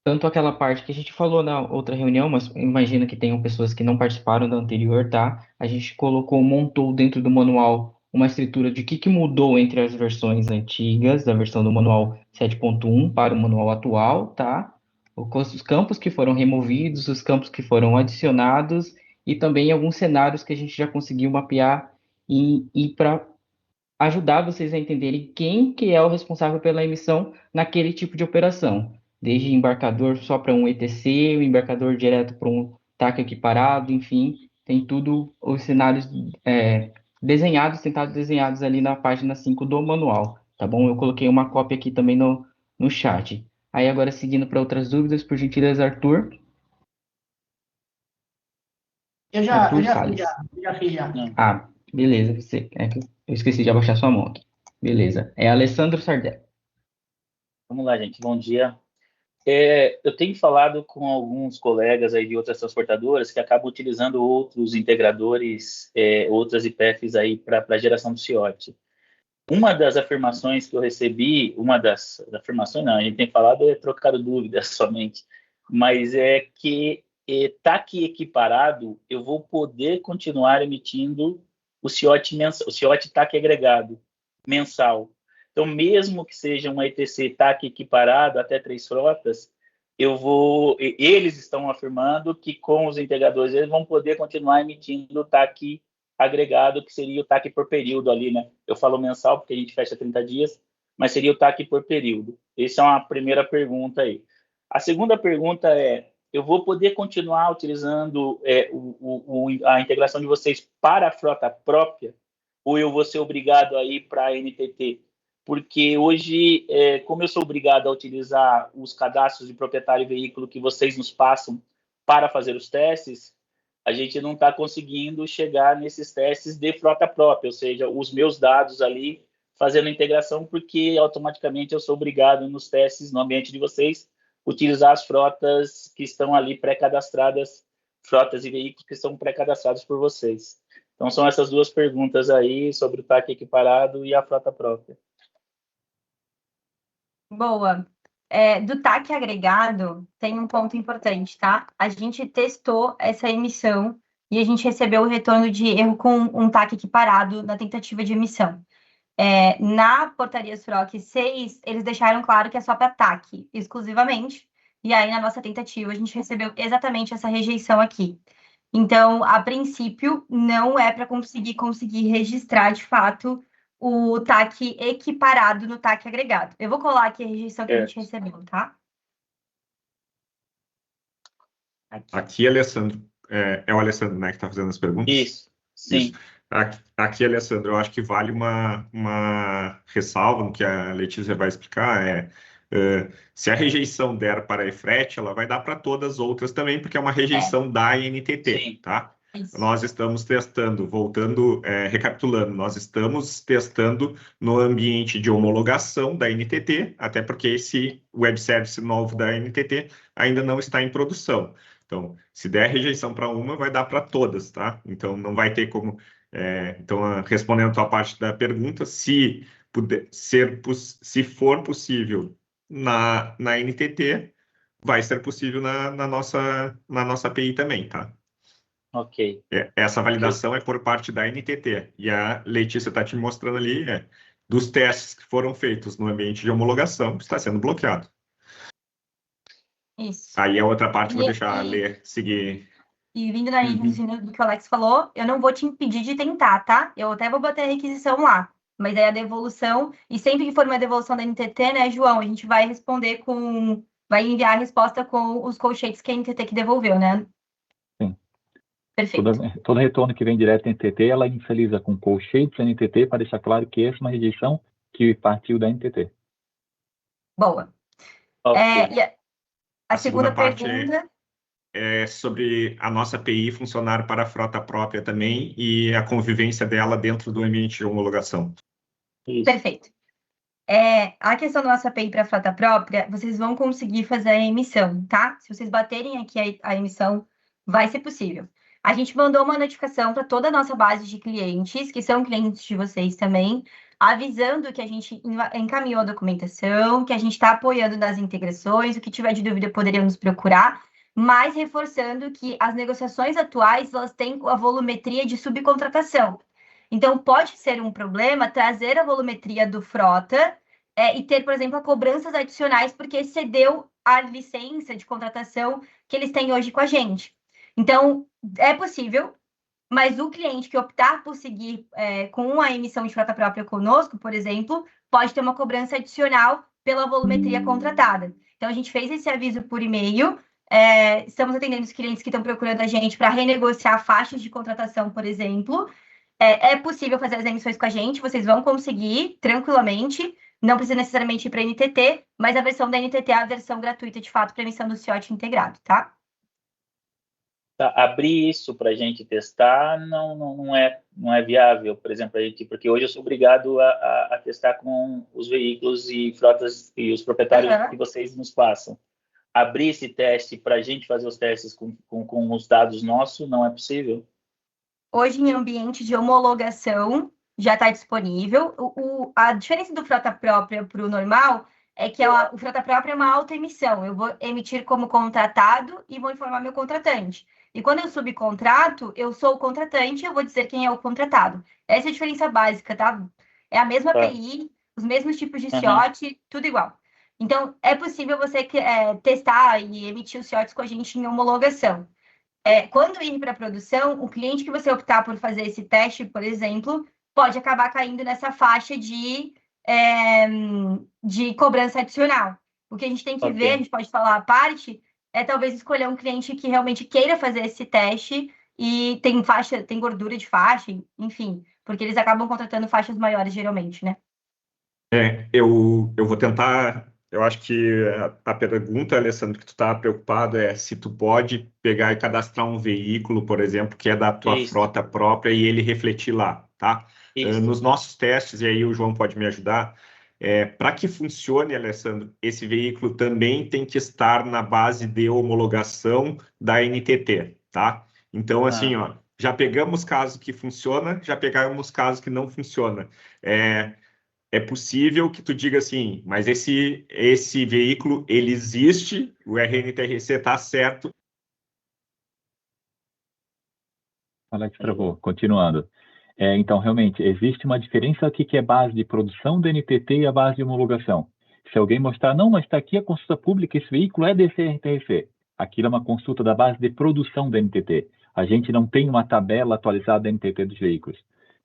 Tanto aquela parte que a gente falou na outra reunião, mas imagino que tenham pessoas que não participaram da anterior, tá? A gente montou dentro do manual uma estrutura de que mudou entre as versões antigas, da versão do manual 7.1 para o manual atual, tá? Os campos que foram removidos, os campos que foram adicionados e também alguns cenários que a gente já conseguiu mapear e para ajudar vocês a entenderem quem que é o responsável pela emissão naquele tipo de operação. Desde embarcador só para um ETC, o embarcador direto para um TAC equiparado, enfim, tem tudo os cenários tentados desenhados ali na página 5 do manual, tá bom? Eu coloquei uma cópia aqui também no chat. Aí agora seguindo para outras dúvidas, por gentileza, Arthur. Eu já fiz. Ah, beleza. Eu esqueci de abaixar sua mão aqui. Beleza. É Alessandro Sardé. Vamos lá, gente. Bom dia. Eu tenho falado com alguns colegas aí de outras transportadoras que acabam utilizando outros integradores, outras IPFs aí para geração do CIOT. Uma das afirmações que eu recebi, afirmações não, a gente tem falado trocado dúvidas somente, mas é que TAC equiparado, eu vou poder continuar emitindo o CIOT mensal, o CIOT TAC agregado mensal. Então, mesmo que seja um ETC TAC equiparado até 3 frotas, eles estão afirmando que com os integradores eles vão poder continuar emitindo o TAC agregado, que seria o TAC por período ali, né? Eu falo mensal porque a gente fecha 30 dias, mas seria o TAC por período. Essa é uma primeira pergunta aí. A segunda pergunta é, eu vou poder continuar utilizando a integração de vocês para a frota própria, ou eu vou ser obrigado a ir para a NTT? porque hoje, como eu sou obrigado a utilizar os cadastros de proprietário e veículo que vocês nos passam para fazer os testes, a gente não está conseguindo chegar nesses testes de frota própria, ou seja, os meus dados ali fazendo a integração, porque automaticamente eu sou obrigado nos testes no ambiente de vocês utilizar as frotas que estão ali pré-cadastradas, frotas e veículos que estão pré-cadastrados por vocês. Então, são essas duas perguntas aí sobre o TAC equiparado e a frota própria. Boa. Do TAC agregado, tem um ponto importante, tá? A gente testou essa emissão e a gente recebeu o retorno de erro com um TAC equiparado na tentativa de emissão. Na portaria SFROC 6, eles deixaram claro que é só para TAC, exclusivamente, e aí na nossa tentativa a gente recebeu exatamente essa rejeição aqui. Então, a princípio, não é para conseguir registrar, de fato, o TAC equiparado no TAC agregado. Eu vou colar aqui a rejeição que a gente recebeu, tá? Aqui, Alessandro, é o Alessandro, né, que está fazendo as perguntas? Isso, sim. Isso. Aqui, Alessandro, eu acho que vale uma ressalva no que a Letícia vai explicar, se a rejeição der para a EFRET, ela vai dar para todas as outras também, porque é uma rejeição da NTT, Sim. tá? Isso. Nós estamos testando, recapitulando, nós estamos testando no ambiente de homologação da NTT, até porque esse web service novo da NTT ainda não está em produção. Então, se der rejeição para uma, vai dar para todas, tá? Então, não vai ter como... Então, respondendo a tua parte da pergunta, se for possível na NTT, vai ser possível na nossa API também, tá? Ok. Essa validação é por parte da NTT. E a Letícia está te mostrando ali, dos testes que foram feitos no ambiente de homologação, está sendo bloqueado. Isso. Aí a outra parte, vou deixar seguir. E vindo na linha do que o Alex falou, eu não vou te impedir de tentar, tá? Eu até vou bater a requisição lá. Mas aí a devolução, e sempre que for uma devolução da NTT, né, João, a gente vai responder vai enviar a resposta com os colchetes que a NTT que devolveu, né? Sim. Perfeito. Todo retorno que vem direto da NTT, ela infeliza com colchetes da NTT para deixar claro que essa é uma rejeição que partiu da NTT. Boa. Okay. E a segunda parte pergunta é sobre a nossa API funcionar para a frota própria também e a convivência dela dentro do ambiente de homologação. Isso. Perfeito. A questão da nossa API para a frota própria, vocês vão conseguir fazer a emissão, tá? Se vocês baterem aqui a emissão, vai ser possível. A gente mandou uma notificação para toda a nossa base de clientes, que são clientes de vocês também, avisando que a gente encaminhou a documentação, que a gente está apoiando nas integrações, o que tiver de dúvida poderiam nos procurar, mas reforçando que as negociações atuais, elas têm a volumetria de subcontratação. Então, pode ser um problema trazer a volumetria do frota e ter, por exemplo, cobranças adicionais, porque excedeu a licença de contratação que eles têm hoje com a gente. Então, é possível, mas o cliente que optar por seguir com a emissão de frota própria conosco, por exemplo, pode ter uma cobrança adicional pela volumetria contratada. Então, a gente fez esse aviso por e-mail, estamos atendendo os clientes que estão procurando a gente para renegociar faixas de contratação, por exemplo. É possível fazer as emissões com a gente, vocês vão conseguir tranquilamente, não precisa necessariamente ir para a NTT, mas a versão da NTT é a versão gratuita, de fato, para emissão do CIOT integrado, tá? Tá, abrir isso para a gente testar não é viável, por exemplo, porque hoje eu sou obrigado a testar com os veículos e frotas e os proprietários que vocês nos passam. Abrir esse teste para a gente fazer os testes com os dados nossos não é possível? Hoje, em ambiente de homologação, já está disponível. A diferença do frota própria para o normal é que o frota própria é uma autoemissão. Eu vou emitir como contratado e vou informar meu contratante. E quando eu subcontrato, eu sou o contratante e eu vou dizer quem é o contratado. Essa é a diferença básica, tá? É a mesma API, os mesmos tipos de CIOT, tudo igual. Então, é possível você testar e emitir os CIOTs com a gente em homologação. Quando ir para a produção, o cliente que você optar por fazer esse teste, por exemplo, pode acabar caindo nessa faixa de cobrança adicional. O que a gente tem que ver, a gente pode falar à parte, talvez escolher um cliente que realmente queira fazer esse teste e tem gordura de faixa, enfim, porque eles acabam contratando faixas maiores, geralmente, né? Eu vou tentar. Eu acho que a pergunta, Alessandro, que tu está preocupado é se tu pode pegar e cadastrar um veículo, por exemplo, que é da tua Isso, frota própria e ele refletir lá, tá? isso. Nos nossos testes, e aí o João pode me ajudar, para que funcione, Alessandro, esse veículo também tem que estar na base de homologação da NTT, tá? Então, assim, ó, já pegamos casos que funciona, já pegamos casos que não funciona. É possível que tu diga assim, mas esse veículo, ele existe, o RNTRC está certo. Alex travou, continuando. Então, realmente, existe uma diferença aqui que é base de produção do NTT e a base de homologação. Se alguém mostrar, não, mas está aqui a consulta pública, esse veículo é desse RNTRC. Aquilo é uma consulta da base de produção do NTT. A gente não tem uma tabela atualizada da NTT dos veículos.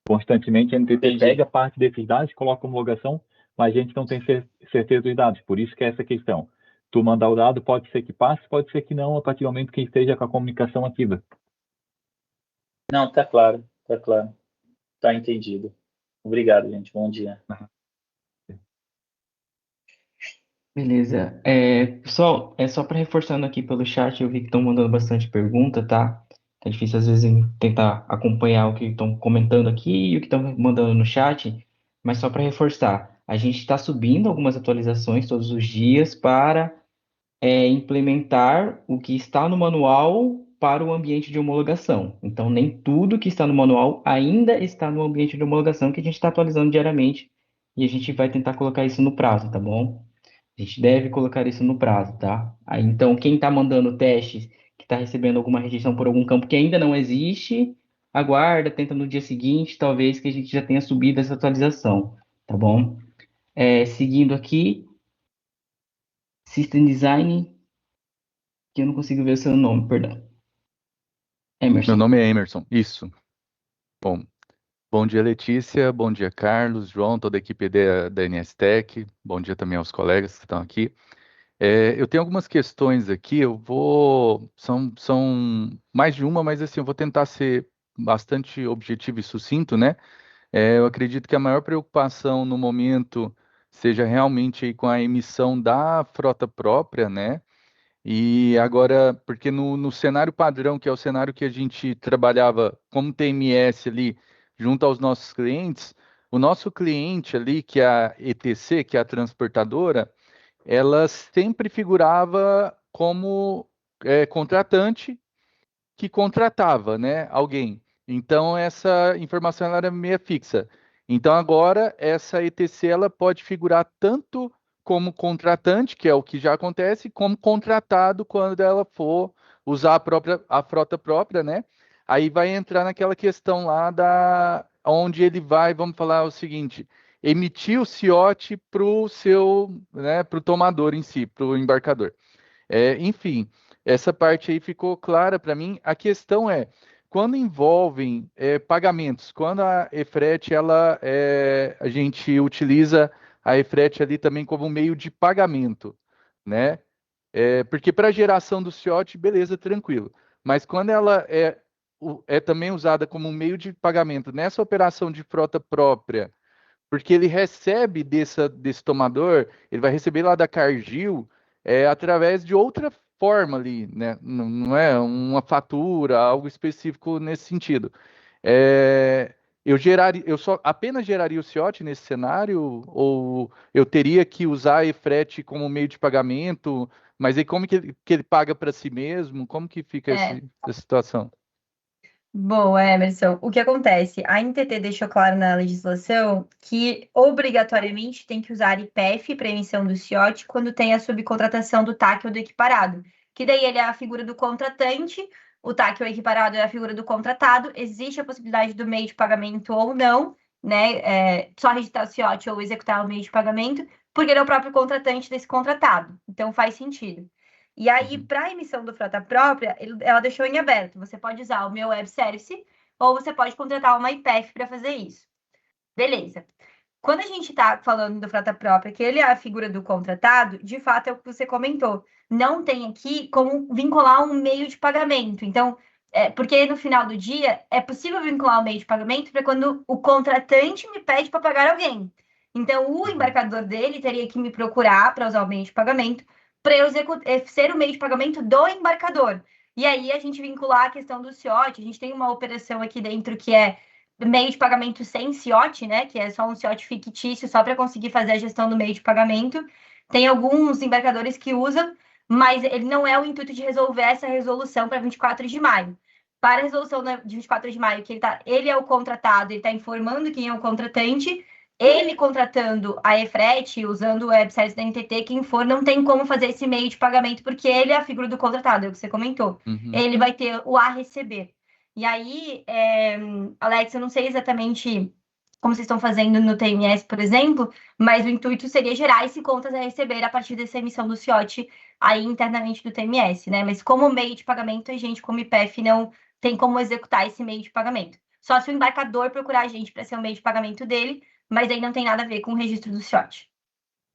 Constantemente, a NTT Entendi. pega parte desses dados, coloca homologação, mas a gente não tem certeza dos dados. Por isso que é essa questão. Tu mandar o dado, pode ser que passe, pode ser que não, a partir do momento que esteja com a comunicação ativa. Não, tá claro, tá entendido. Obrigado, gente. Bom dia. Beleza. Pessoal, só para reforçando aqui pelo chat, eu vi que estão mandando bastante pergunta, tá? Tá difícil às vezes em tentar acompanhar o que estão comentando aqui e o que estão mandando no chat, mas só para reforçar, a gente está subindo algumas atualizações todos os dias para implementar o que está no manual para o ambiente de homologação. Então, nem tudo que está no manual ainda está no ambiente de homologação que a gente está atualizando diariamente e a gente vai tentar colocar isso no prazo, tá bom? A gente deve colocar isso no prazo, tá? Aí, então, quem está mandando testes, que está recebendo alguma rejeição por algum campo que ainda não existe, aguarda, tenta no dia seguinte, talvez que a gente já tenha subido essa atualização, tá bom? Seguindo aqui, System Design, que eu não consigo ver o seu nome, perdão. Emerson. Meu nome é Emerson, isso. Bom dia, Letícia, bom dia, Carlos, João, toda a equipe da NSTech, bom dia também aos colegas que estão aqui. Eu tenho algumas questões aqui, são mais de uma, mas assim, eu vou tentar ser bastante objetivo e sucinto, né? Eu acredito que a maior preocupação no momento seja realmente aí com a emissão da frota própria, né? E agora, porque no cenário padrão, que é o cenário que a gente trabalhava como TMS ali, junto aos nossos clientes, o nosso cliente ali, que é a ETC, que é a transportadora, ela sempre figurava como contratante que contratava, né, alguém. Então, essa informação ela era meia fixa. Então, agora, essa ETC ela pode figurar tanto como contratante, que é o que já acontece, como contratado quando ela for usar a frota própria, né? Aí vai entrar naquela questão lá onde ele vai, vamos falar o seguinte, emitir o CIOT para o seu, né, para o tomador em si, para o embarcador. Enfim, essa parte aí ficou clara para mim. A questão é, quando envolvem pagamentos, quando a EFRET, a gente utiliza a EFRET ali também como meio de pagamento, né? Porque para a geração do CIOT, beleza, tranquilo. Mas quando ela é também usada como meio de pagamento nessa operação de frota própria, porque ele recebe desse tomador, ele vai receber lá da Cargill através de outra forma ali, né? Não é uma fatura, algo específico nesse sentido. Eu só apenas geraria o CIOT nesse cenário, ou eu teria que usar a EFRET como meio de pagamento, mas aí como que ele paga para si mesmo? Como que fica essa situação? Boa, Emerson. O que acontece? A NTT deixou claro na legislação que obrigatoriamente tem que usar IPEF para emissão do CIOT quando tem a subcontratação do TAC ou do equiparado, que daí ele é a figura do contratante, o TAC ou equiparado é a figura do contratado, existe a possibilidade do meio de pagamento ou não, né? Só registrar o CIOT ou executar o meio de pagamento, porque ele é o próprio contratante desse contratado. Então faz sentido. E aí, para a emissão do frota própria, ela deixou em aberto. Você pode usar o meu web service ou você pode contratar uma IPEF para fazer isso. Beleza. Quando a gente está falando do frota própria, que ele é a figura do contratado, de fato é o que você comentou. Não tem aqui como vincular um meio de pagamento. Então, porque no final do dia é possível vincular um meio de pagamento para quando o contratante me pede para pagar alguém. Então, o embarcador dele teria que me procurar para usar o meio de pagamento, para eu ser o meio de pagamento do embarcador. E aí, a gente vincular a questão do CIOT. A gente tem uma operação aqui dentro que é meio de pagamento sem CIOT, né? Que é só um CIOT fictício, só para conseguir fazer a gestão do meio de pagamento. Tem alguns embarcadores que usam, mas ele não é o intuito de resolver essa resolução para 24 de maio. Para a resolução de 24 de maio, que ele é o contratado, ele está informando quem é o contratante, ele contratando a EFRET, usando o website da NTT, quem for, não tem como fazer esse meio de pagamento, porque ele é a figura do contratado, é o que você comentou. Ele vai ter o a receber. E aí, Alex, eu não sei exatamente como vocês estão fazendo no TMS, por exemplo, mas o intuito seria gerar esse contas a receber a partir dessa emissão do CIOT aí internamente do TMS, né? Mas como meio de pagamento, a gente, como IPEF, não tem como executar esse meio de pagamento. Só se o embarcador procurar a gente para ser o meio de pagamento dele, mas aí não tem nada a ver com o registro do CIOT.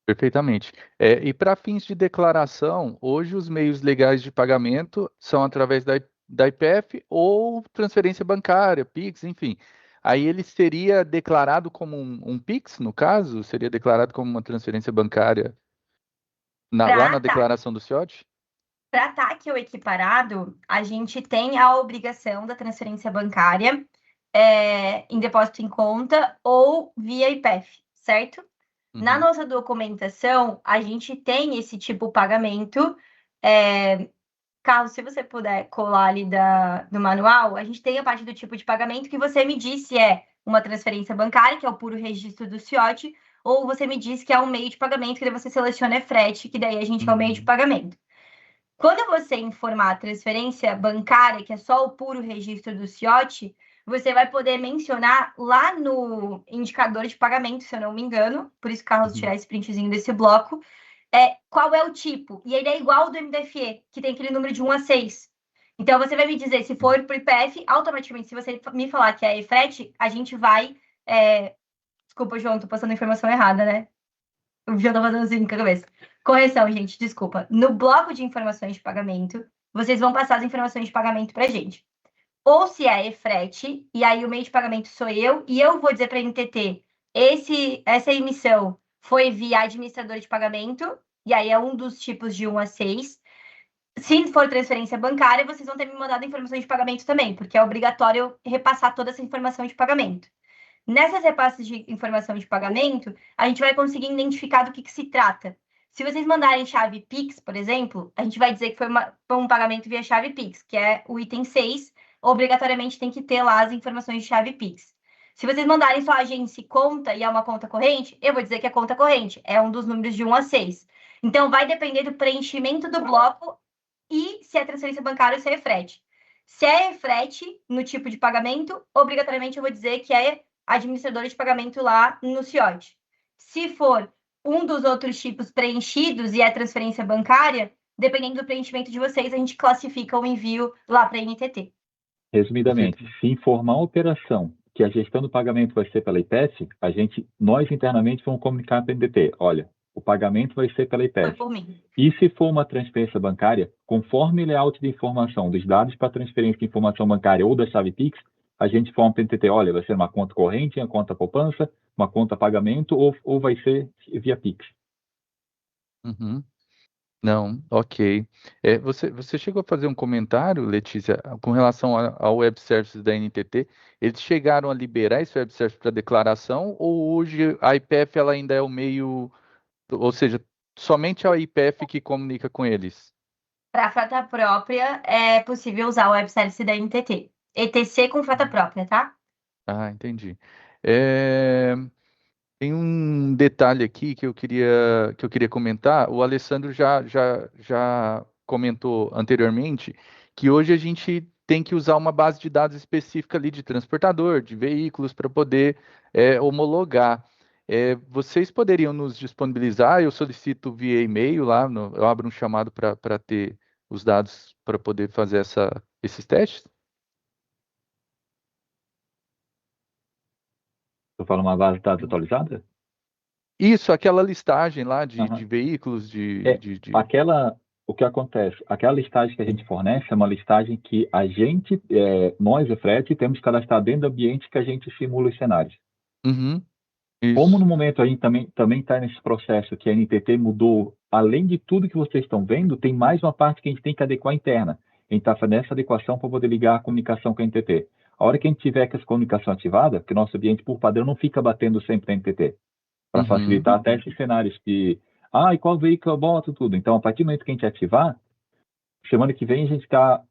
Perfeitamente. E para fins de declaração, hoje os meios legais de pagamento são através da IPEF ou transferência bancária, PIX, enfim. Aí ele seria declarado como um PIX, no caso? Seria declarado como uma transferência bancária lá na declaração do CIOT? Para TAC ou equiparado, a gente tem a obrigação da transferência bancária em depósito em conta ou via IPEF, certo? Na nossa documentação, a gente tem esse tipo de pagamento. Carlos, se você puder colar ali do manual, a gente tem a parte do tipo de pagamento que você me diz se é uma transferência bancária, que é o puro registro do CIOT, ou você me diz que é um meio de pagamento, que daí você seleciona frete, que daí a gente é o meio de pagamento. Quando você informar a transferência bancária, que é só o puro registro do CIOT, você vai poder mencionar lá no indicador de pagamento, se eu não me engano, por isso, Carlos, tirar esse printzinho desse bloco, qual é o tipo. E ele é igual ao do MDFE, que tem aquele número de 1 a 6. Então, você vai me dizer, se for para o IPF, automaticamente, se você me falar que é EFRET, a gente vai... Desculpa, João, tô passando a informação errada, né? O João tá fazendo assim com a cabeça. Correção, gente, desculpa. No bloco de informações de pagamento, vocês vão passar as informações de pagamento para a gente. Ou se é EFRET, e aí o meio de pagamento sou eu, e eu vou dizer para a NTT, essa emissão foi via administrador de pagamento, e aí é um dos tipos de 1 a 6. Se for transferência bancária, vocês vão ter me mandado informações de pagamento também, porque é obrigatório eu repassar toda essa informação de pagamento. Nessas repasses de informação de pagamento, a gente vai conseguir identificar do que se trata. Se vocês mandarem chave Pix, por exemplo, a gente vai dizer que foi um pagamento via chave Pix, que é o item 6, obrigatoriamente tem que ter lá as informações de chave Pix. Se vocês mandarem só agência e conta, e é uma conta corrente, eu vou dizer que é conta corrente, é um dos números de 1 a 6. Então, vai depender do preenchimento do bloco e se é transferência bancária ou se é EFRET. Se é EFRET, no tipo de pagamento, obrigatoriamente eu vou dizer que é administrador de pagamento lá no CIOT. Se for um dos outros tipos preenchidos e é transferência bancária, dependendo do preenchimento de vocês, a gente classifica o envio lá para a NTT. Resumidamente, se informar a operação que a gestão do pagamento vai ser pela IPEF, nós internamente vamos comunicar para a NTT, olha, o pagamento vai ser pela IPEF. E se for uma transferência bancária, conforme o layout de informação dos dados para transferência de informação bancária ou da chave Pix, a gente informa para a NTT, olha, vai ser uma conta corrente, uma conta poupança, uma conta pagamento ou vai ser via Pix. Não, ok. Você chegou a fazer um comentário, Letícia, com relação ao web service da NTT. Eles chegaram a liberar esse web service para declaração ou hoje a IPEF ela ainda é o meio, ou seja, somente a IPEF que comunica com eles? Para a frota própria, é possível usar o web service da NTT. ETC com frota própria, tá? Ah, entendi. Tem um detalhe aqui que eu queria comentar. O Alessandro já comentou anteriormente que hoje a gente tem que usar uma base de dados específica ali de transportador, de veículos, para poder homologar. Vocês poderiam nos disponibilizar? Eu solicito via e-mail lá, eu abro um chamado para ter os dados para poder fazer esses testes? Tu fala uma base de dados atualizada? Isso, aquela listagem lá de veículos, O que acontece? Aquela listagem que a gente fornece é uma listagem que nós, EFRET, temos que cadastrar dentro do ambiente que a gente simula os cenários. Como Isso. no momento a gente também está nesse processo que a NTT mudou, além de tudo que vocês estão vendo, tem mais uma parte que a gente tem que adequar interna. A gente está fazendo essa adequação para poder ligar a comunicação com a NTT. A hora que a gente tiver com essa comunicação ativada, que o nosso ambiente por padrão não fica batendo sempre na NTT, para Uhum. facilitar até esses cenários que, e qual veículo eu boto, tudo. Então, a partir do momento que a gente ativar, semana que vem a gente está...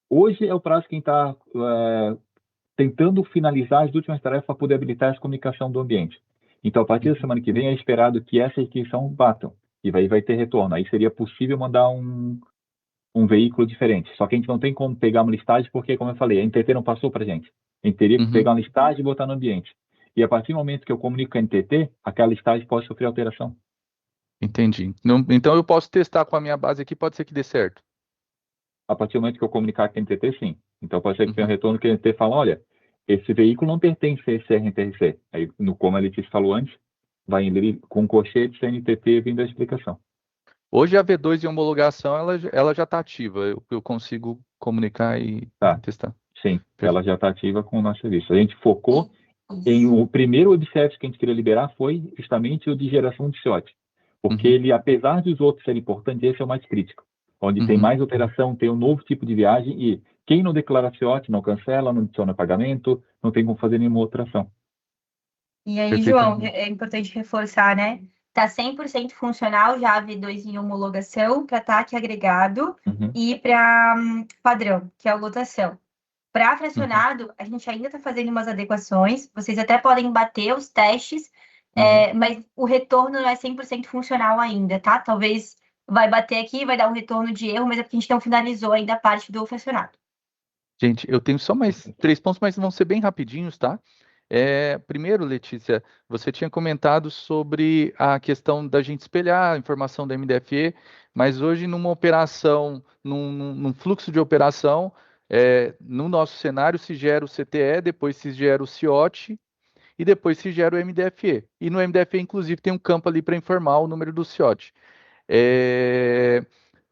Hoje é o prazo que a gente está tentando finalizar as últimas tarefas para poder habilitar essa comunicação do ambiente. Então, a partir da semana que vem, é esperado que essa requisição batam. E aí vai ter retorno. Aí seria possível mandar um veículo diferente. Só que a gente não tem como pegar uma listagem, porque, como eu falei, a NTT não passou para a gente. A gente teria que Uhum. pegar uma listagem e botar no ambiente. E a partir do momento que eu comunico com a NTT, aquela listagem pode sofrer alteração. Entendi. Então eu posso testar com a minha base aqui, pode ser que dê certo. A partir do momento que eu comunicar com a NTT, sim. Então pode ser que tenha um Uhum. retorno que a NTT fala, olha, esse veículo não pertence a esse RNTRC. Aí, como a Letícia falou antes, vai ele com colchete CNTT vindo a explicação. Hoje a V2 de homologação, ela já está ativa. Eu consigo comunicar e Tá. testar. Sim, Perfeito. ela já está ativa com o nosso serviço. A gente focou em o primeiro objeto que a gente queria liberar foi justamente o de geração de CIOT. Porque Uhum. ele, apesar dos outros serem importantes, esse é o mais crítico. Onde tem Uhum. mais alteração, tem um novo tipo de viagem e quem não declara CIOT não cancela, não adiciona pagamento, não tem como fazer nenhuma outra ação. E aí, João, Perfeitamente. é importante reforçar, né? Tá 100% funcional já a V2 em homologação para TAC agregado Uhum. e para padrão, que é a lotação. Para Uhum. fracionado, a gente ainda está fazendo umas adequações. Vocês até podem bater os testes, mas o retorno não é 100% funcional ainda, tá? Talvez vai bater aqui, vai dar um retorno de erro, mas é porque a gente não finalizou ainda a parte do fracionado. Gente, eu tenho só mais 3 pontos, mas vão ser bem rapidinhos, tá? Primeiro, Letícia, você tinha comentado sobre a questão da gente espelhar a informação da MDFE, mas hoje numa operação, num fluxo de operação, no nosso cenário se gera o CTE, depois se gera o CIOT e depois se gera o MDFE. E no MDFE, inclusive, tem um campo ali para informar o número do CIOT.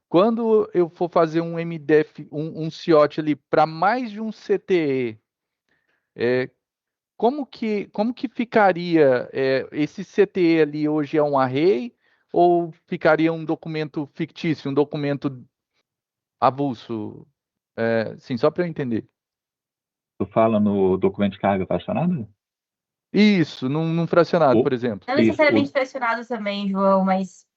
Quando eu for fazer um MDF, um CIOT ali para mais de um CTE, como que ficaria esse CTE ali hoje é um array ou ficaria um documento fictício, um documento avulso? Sim, só para eu entender. Tu fala no documento de carga fracionada? Isso, num fracionado, por exemplo. Não Isso, necessariamente fracionado também, João, mas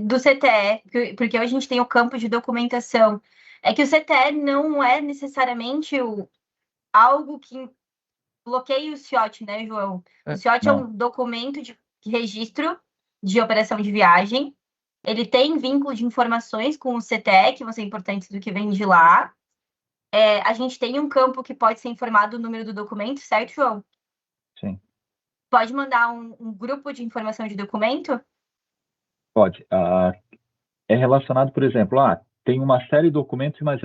do CTE, porque hoje a gente tem o campo de documentação. É que o CTE não é necessariamente algo que bloqueia o CIOT, né, João? O CIOT é não. um documento de registro de operação de viagem. Ele tem vínculo de informações com o CTE, que vão ser importantes do que vem de lá. A gente tem um campo que pode ser informado o número do documento, certo, João? Sim. Pode mandar um grupo de informação de documento? Pode. É relacionado, por exemplo, tem uma série de documentos, mas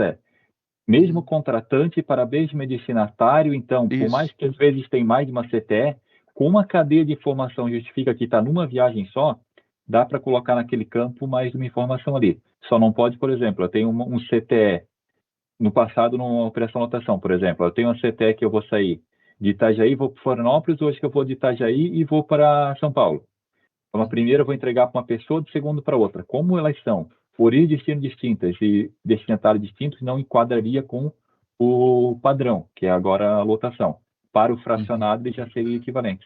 mesmo contratante para mesmo destinatário, então, por Isso. mais que às vezes tem mais de uma CTE, com uma cadeia de informação justifica que está numa viagem só, dá para colocar naquele campo mais uma informação ali. Só não pode, por exemplo, eu tenho um CTE no passado numa operação lotação, por exemplo, eu tenho uma CTE que eu vou sair de Itajaí, vou para Florianópolis, hoje que eu vou de Itajaí e vou para São Paulo. Então, a primeira eu vou entregar para uma pessoa, do segundo para outra. Como elas são origem e destino distintas e destinatários distintos, não enquadraria com o padrão, que é agora a lotação. Para o fracionado, ele já seria equivalente.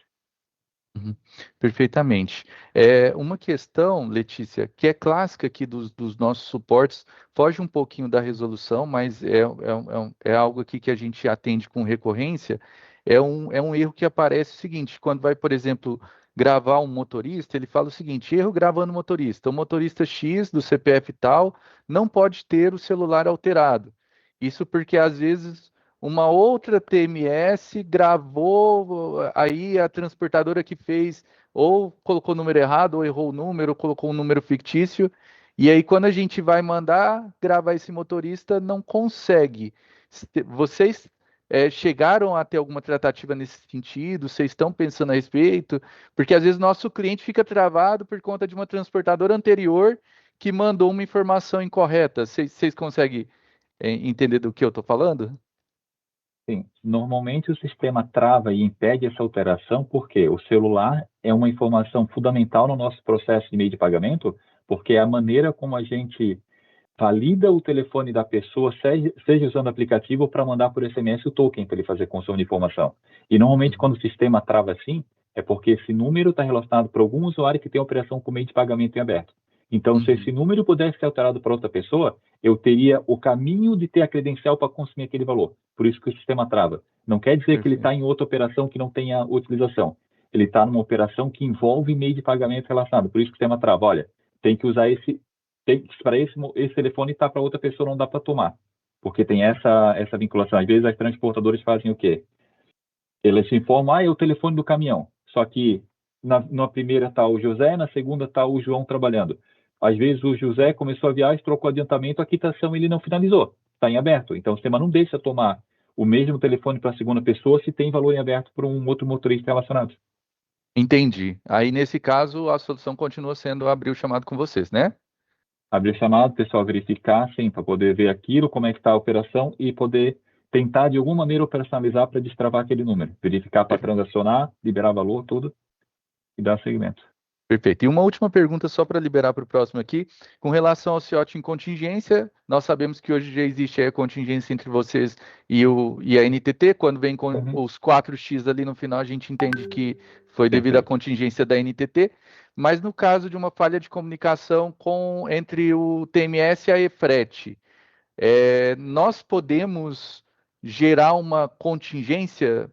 Perfeitamente. Uma questão, Letícia, que é clássica aqui dos nossos suportes, foge um pouquinho da resolução, mas é algo aqui que a gente atende com recorrência, é um erro que aparece o seguinte, quando vai, por exemplo, gravar um motorista, ele fala o seguinte, erro gravando motorista, o motorista X do CPF tal não pode ter o celular alterado. Isso porque, às vezes, uma outra TMS gravou, aí a transportadora que fez ou colocou o número errado, ou errou o número, ou colocou um número fictício, e aí quando a gente vai mandar gravar esse motorista, não consegue. Vocês chegaram a ter alguma tratativa nesse sentido? Vocês estão pensando a respeito? Porque às vezes nosso cliente fica travado por conta de uma transportadora anterior que mandou uma informação incorreta. Vocês conseguem entender do que eu estou falando? Sim, normalmente o sistema trava e impede essa alteração porque o celular é uma informação fundamental no nosso processo de meio de pagamento, porque é a maneira como a gente valida o telefone da pessoa, seja usando aplicativo para mandar por SMS o token para ele fazer consumo de informação. E normalmente quando o sistema trava assim, é porque esse número está relacionado para algum usuário que tem operação com meio de pagamento em aberto. Então, se esse número pudesse ser alterado para outra pessoa, eu teria o caminho de ter a credencial para consumir aquele valor. Por isso que o sistema trava. Não quer dizer que ele está em outra operação que não tenha utilização. Ele está numa operação que envolve meio de pagamento relacionado. Por isso que o sistema trava. Olha, tem que usar para esse telefone está para outra pessoa, não dá para tomar. Porque tem essa vinculação. Às vezes as transportadoras fazem o quê? Eles se informam, é o telefone do caminhão. Só que na primeira está o José, na segunda está o João trabalhando. Às vezes o José começou a viagem, trocou adiantamento, a quitação ele não finalizou, está em aberto. Então o sistema não deixa tomar o mesmo telefone para a segunda pessoa se tem valor em aberto para um outro motorista relacionado. Entendi. Aí, nesse caso, a solução continua sendo abrir o chamado com vocês, né? Abrir o chamado, o pessoal verificar, sim, para poder ver aquilo, como é que está a operação e poder tentar, de alguma maneira, operacionalizar para destravar aquele número. Verificar para transacionar, liberar valor, tudo, e dar seguimento. Perfeito. E uma última pergunta só para liberar para o próximo aqui. Com relação ao CIOT em contingência, nós sabemos que hoje já existe a contingência entre vocês e a NTT. Quando vem com os 4x ali no final, a gente entende que foi devido à contingência da NTT. Mas no caso de uma falha de comunicação entre o TMS e a EFRET, nós podemos gerar uma contingência,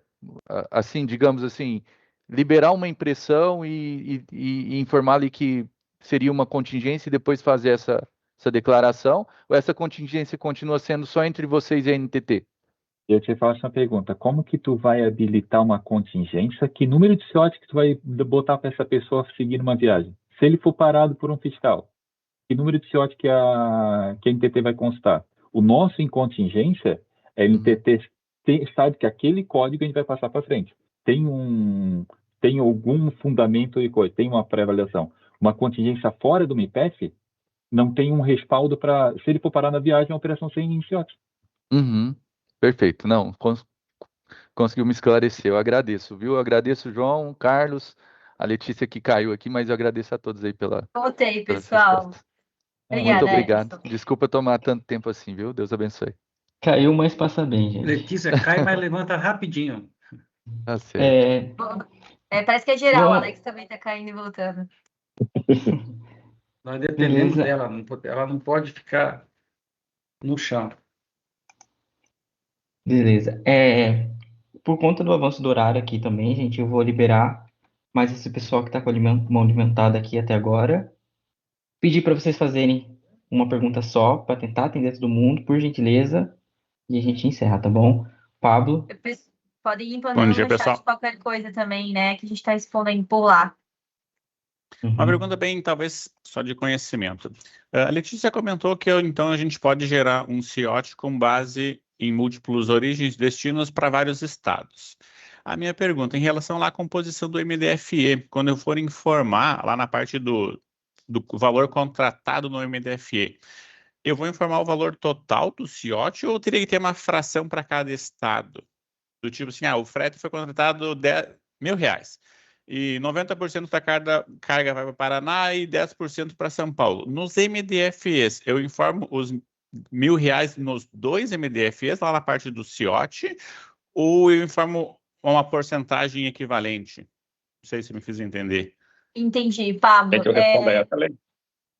assim, digamos assim, liberar uma impressão e informar ali que seria uma contingência e depois fazer essa declaração, ou essa contingência continua sendo só entre vocês e a NTT? Eu te faço uma pergunta, como que tu vai habilitar uma contingência? Que número de CIOT que tu vai botar para essa pessoa seguir uma viagem? Se ele for parado por um fiscal, que número de CIOT que a NTT vai constar? O nosso em contingência, a NTT sabe que aquele código a gente vai passar para frente. Tem algum fundamento de coisa, tem uma pré-avaliação. Uma contingência fora do MIPEF não tem um respaldo para, se ele for parar na viagem, é uma operação sem CIOT. Perfeito. Não, conseguiu me esclarecer. Eu agradeço, viu? Eu agradeço, João, Carlos, a Letícia que caiu aqui, mas eu agradeço a todos aí Voltei, pessoal. Obrigada, muito obrigado. Desculpa tomar tanto tempo assim, viu? Deus abençoe. Caiu, mas passa bem, gente. Letícia, cai, mas levanta rapidinho. Tá certo. Parece que é geral, o Alex também tá caindo e voltando. Nós dependemos dela, ela não pode ficar no chão. Beleza. Por conta do avanço do horário aqui também, gente, eu vou liberar mais esse pessoal que está com a mão alimentada aqui até agora. Pedir para vocês fazerem uma pergunta só, para tentar atender todo mundo, por gentileza, e a gente encerra, tá bom? Pablo? Podem ir implementando no chat qualquer coisa também, né, que a gente está respondendo por lá. Uma pergunta bem, talvez, só de conhecimento. A Letícia comentou que, então, a gente pode gerar um CIOT com base em múltiplos origens e destinos para vários estados. A minha pergunta, em relação lá à composição do MDFE, quando eu for informar lá na parte do valor contratado no MDFE, eu vou informar o valor total do CIOT ou teria que ter uma fração para cada estado? Do tipo assim, o frete foi contratado R$1.000 e 90% da carga vai para Paraná e 10% para São Paulo. Nos MDFEs, eu informo os R$1.000 nos dois MDFEs, lá na parte do CIOT, ou eu informo uma porcentagem equivalente? Não sei se me fiz entender. Entendi, Pablo. Tem que eu responder essa lei.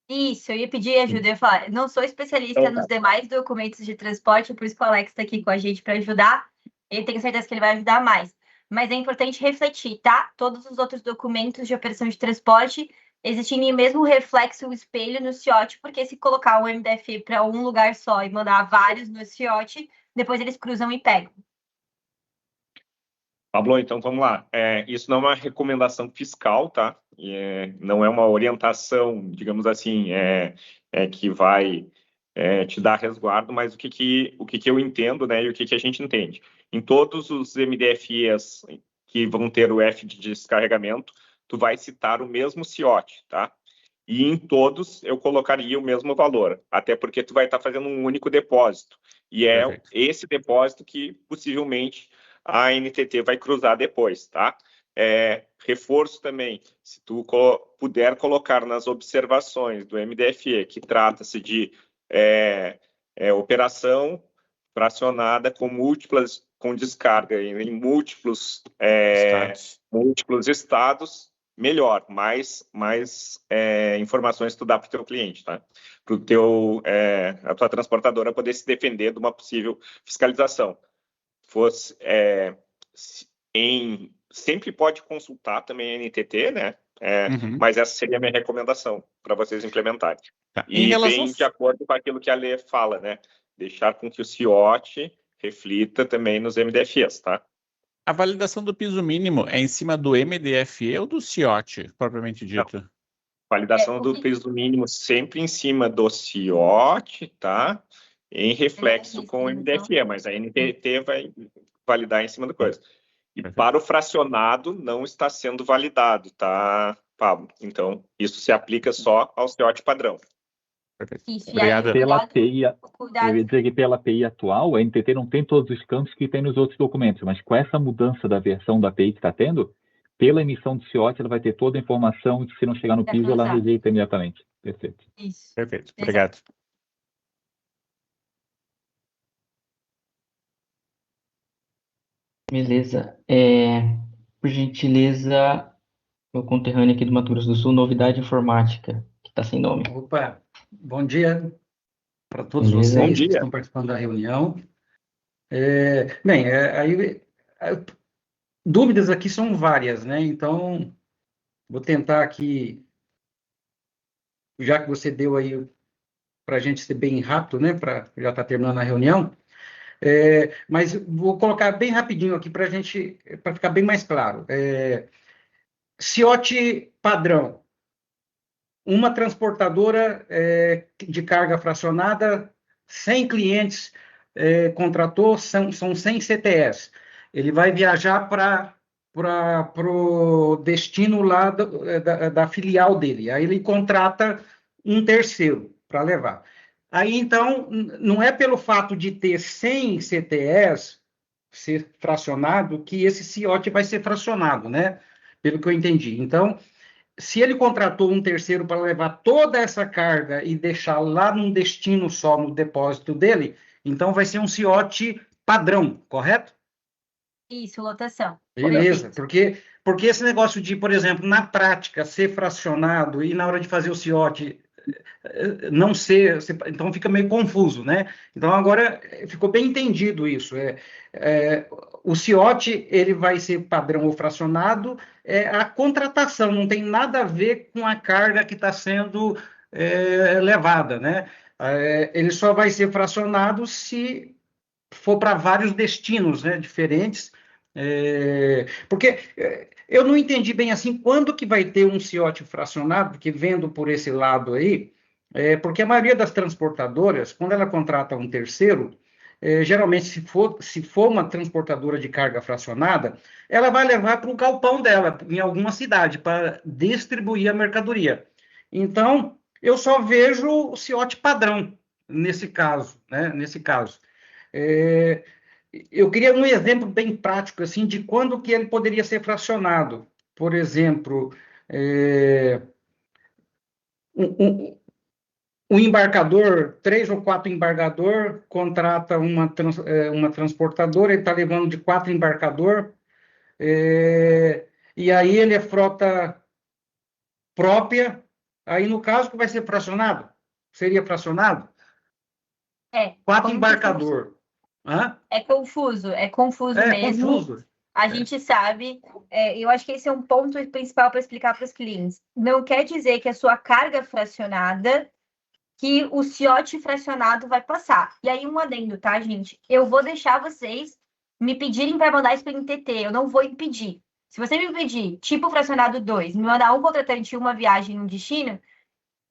Isso, eu ia pedir ajuda. Eu ia falar, não sou especialista nos demais documentos de transporte, por isso que o Alex está aqui com a gente para ajudar. Eu tenho certeza que ele vai ajudar mais. Mas é importante refletir, tá? Todos os outros documentos de operação de transporte existem em mesmo reflexo, o espelho no CIOT, porque se colocar o MDFE para um lugar só e mandar vários no CIOT, depois eles cruzam e pegam. Pablo, então vamos lá. Isso não é uma recomendação fiscal, tá? Não é uma orientação, digamos assim, que vai te dar resguardo, mas o que eu entendo, né, e o que a gente entende. Em todos os MDFEs que vão ter o F de descarregamento, tu vai citar o mesmo CIOT, tá? e em todos eu colocaria o mesmo valor, até porque tu vai estar fazendo um único depósito, e é Perfeito. esse depósito que possivelmente a NTT vai cruzar depois, tá? Reforço também, se tu puder colocar nas observações do MDFE, que trata-se de operação fracionada com descarga em múltiplos estados, melhor, mais informações tu dá para o teu cliente, tá? Para a tua transportadora poder se defender de uma possível fiscalização. Sempre pode consultar também a NTT, né? Mas essa seria a minha recomendação para vocês implementarem. Tá. E bem de acordo com aquilo que a Lê fala, né? Deixar com que o CIOT reflita também nos MDFEs, tá? A validação do piso mínimo é em cima do MDFE ou do CIOT, propriamente dito? Não. Validação do piso mínimo sempre em cima do CIOT, tá? Em reflexo com o MDFE, mas a NTT vai validar em cima da coisa. E para o fracionado não está sendo validado, tá, Pablo? Então, isso se aplica só ao CIOT padrão. Isso, Obrigado. aí, Pela API, cuidado. eu ia dizer que pela API atual, a NTT não tem todos os campos que tem nos outros documentos, mas com essa mudança da versão da API que está tendo, pela emissão do CIOT, ela vai ter toda a informação e se não chegar no piso, ela rejeita imediatamente. Perfeito. Isso. Perfeito. Obrigado. Beleza. Por gentileza, meu conterrâneo aqui do Mato Grosso do Sul, Novidade Informática, que está sem nome. Opa, bom dia para todos Beleza. vocês Bom dia. que estão participando da reunião. Dúvidas aqui são várias, né? Então, vou tentar aqui, já que você deu aí para a gente ser bem rápido, né? Já está terminando a reunião. Mas vou colocar bem rapidinho aqui para ficar bem mais claro. CIOT padrão. Uma transportadora de carga fracionada, 100 clientes contratou, são 100 CTS. Ele vai viajar para o destino lá da filial dele. Aí ele contrata um terceiro para levar. Aí, então, não é pelo fato de ter 100 CTS ser fracionado que esse CIOT vai ser fracionado, né? Pelo que eu entendi. Então, se ele contratou um terceiro para levar toda essa carga e deixar lá num destino só, no depósito dele, então vai ser um CIOT padrão, correto? Isso, lotação. Beleza, porque esse negócio de, por exemplo, na prática, ser fracionado e na hora de fazer o CIOT não ser, então fica meio confuso, né? Então agora ficou bem entendido isso. O CIOT, ele vai ser padrão ou fracionado, a contratação não tem nada a ver com a carga que está sendo levada, né? Ele só vai ser fracionado se for para vários destinos, né, diferentes, porque eu não entendi bem assim quando que vai ter um CIOT fracionado, porque vendo por esse lado aí, porque a maioria das transportadoras, quando ela contrata um terceiro, geralmente se for uma transportadora de carga fracionada, ela vai levar para o galpão dela, em alguma cidade, para distribuir a mercadoria. Então, eu só vejo o CIOT padrão nesse caso, né? Nesse caso. Eu queria um exemplo bem prático, assim, de quando que ele poderia ser fracionado. Por exemplo, um embarcador, 3 ou 4 embargador, contrata uma transportadora, ele está levando de 4 embarcador, e aí ele é frota própria, aí no caso que vai ser fracionado? Seria fracionado? 4 embarcador. Hã? É confuso mesmo. Confuso. A gente sabe, eu acho que esse é um ponto principal para explicar para os clientes. Não quer dizer que a sua carga fracionada, que o CIOT fracionado vai passar. E aí um adendo, tá, gente? Eu vou deixar vocês me pedirem para mandar isso para o NTT, eu não vou impedir. Se você me pedir, tipo fracionado 2, me mandar um contratante uma viagem num destino,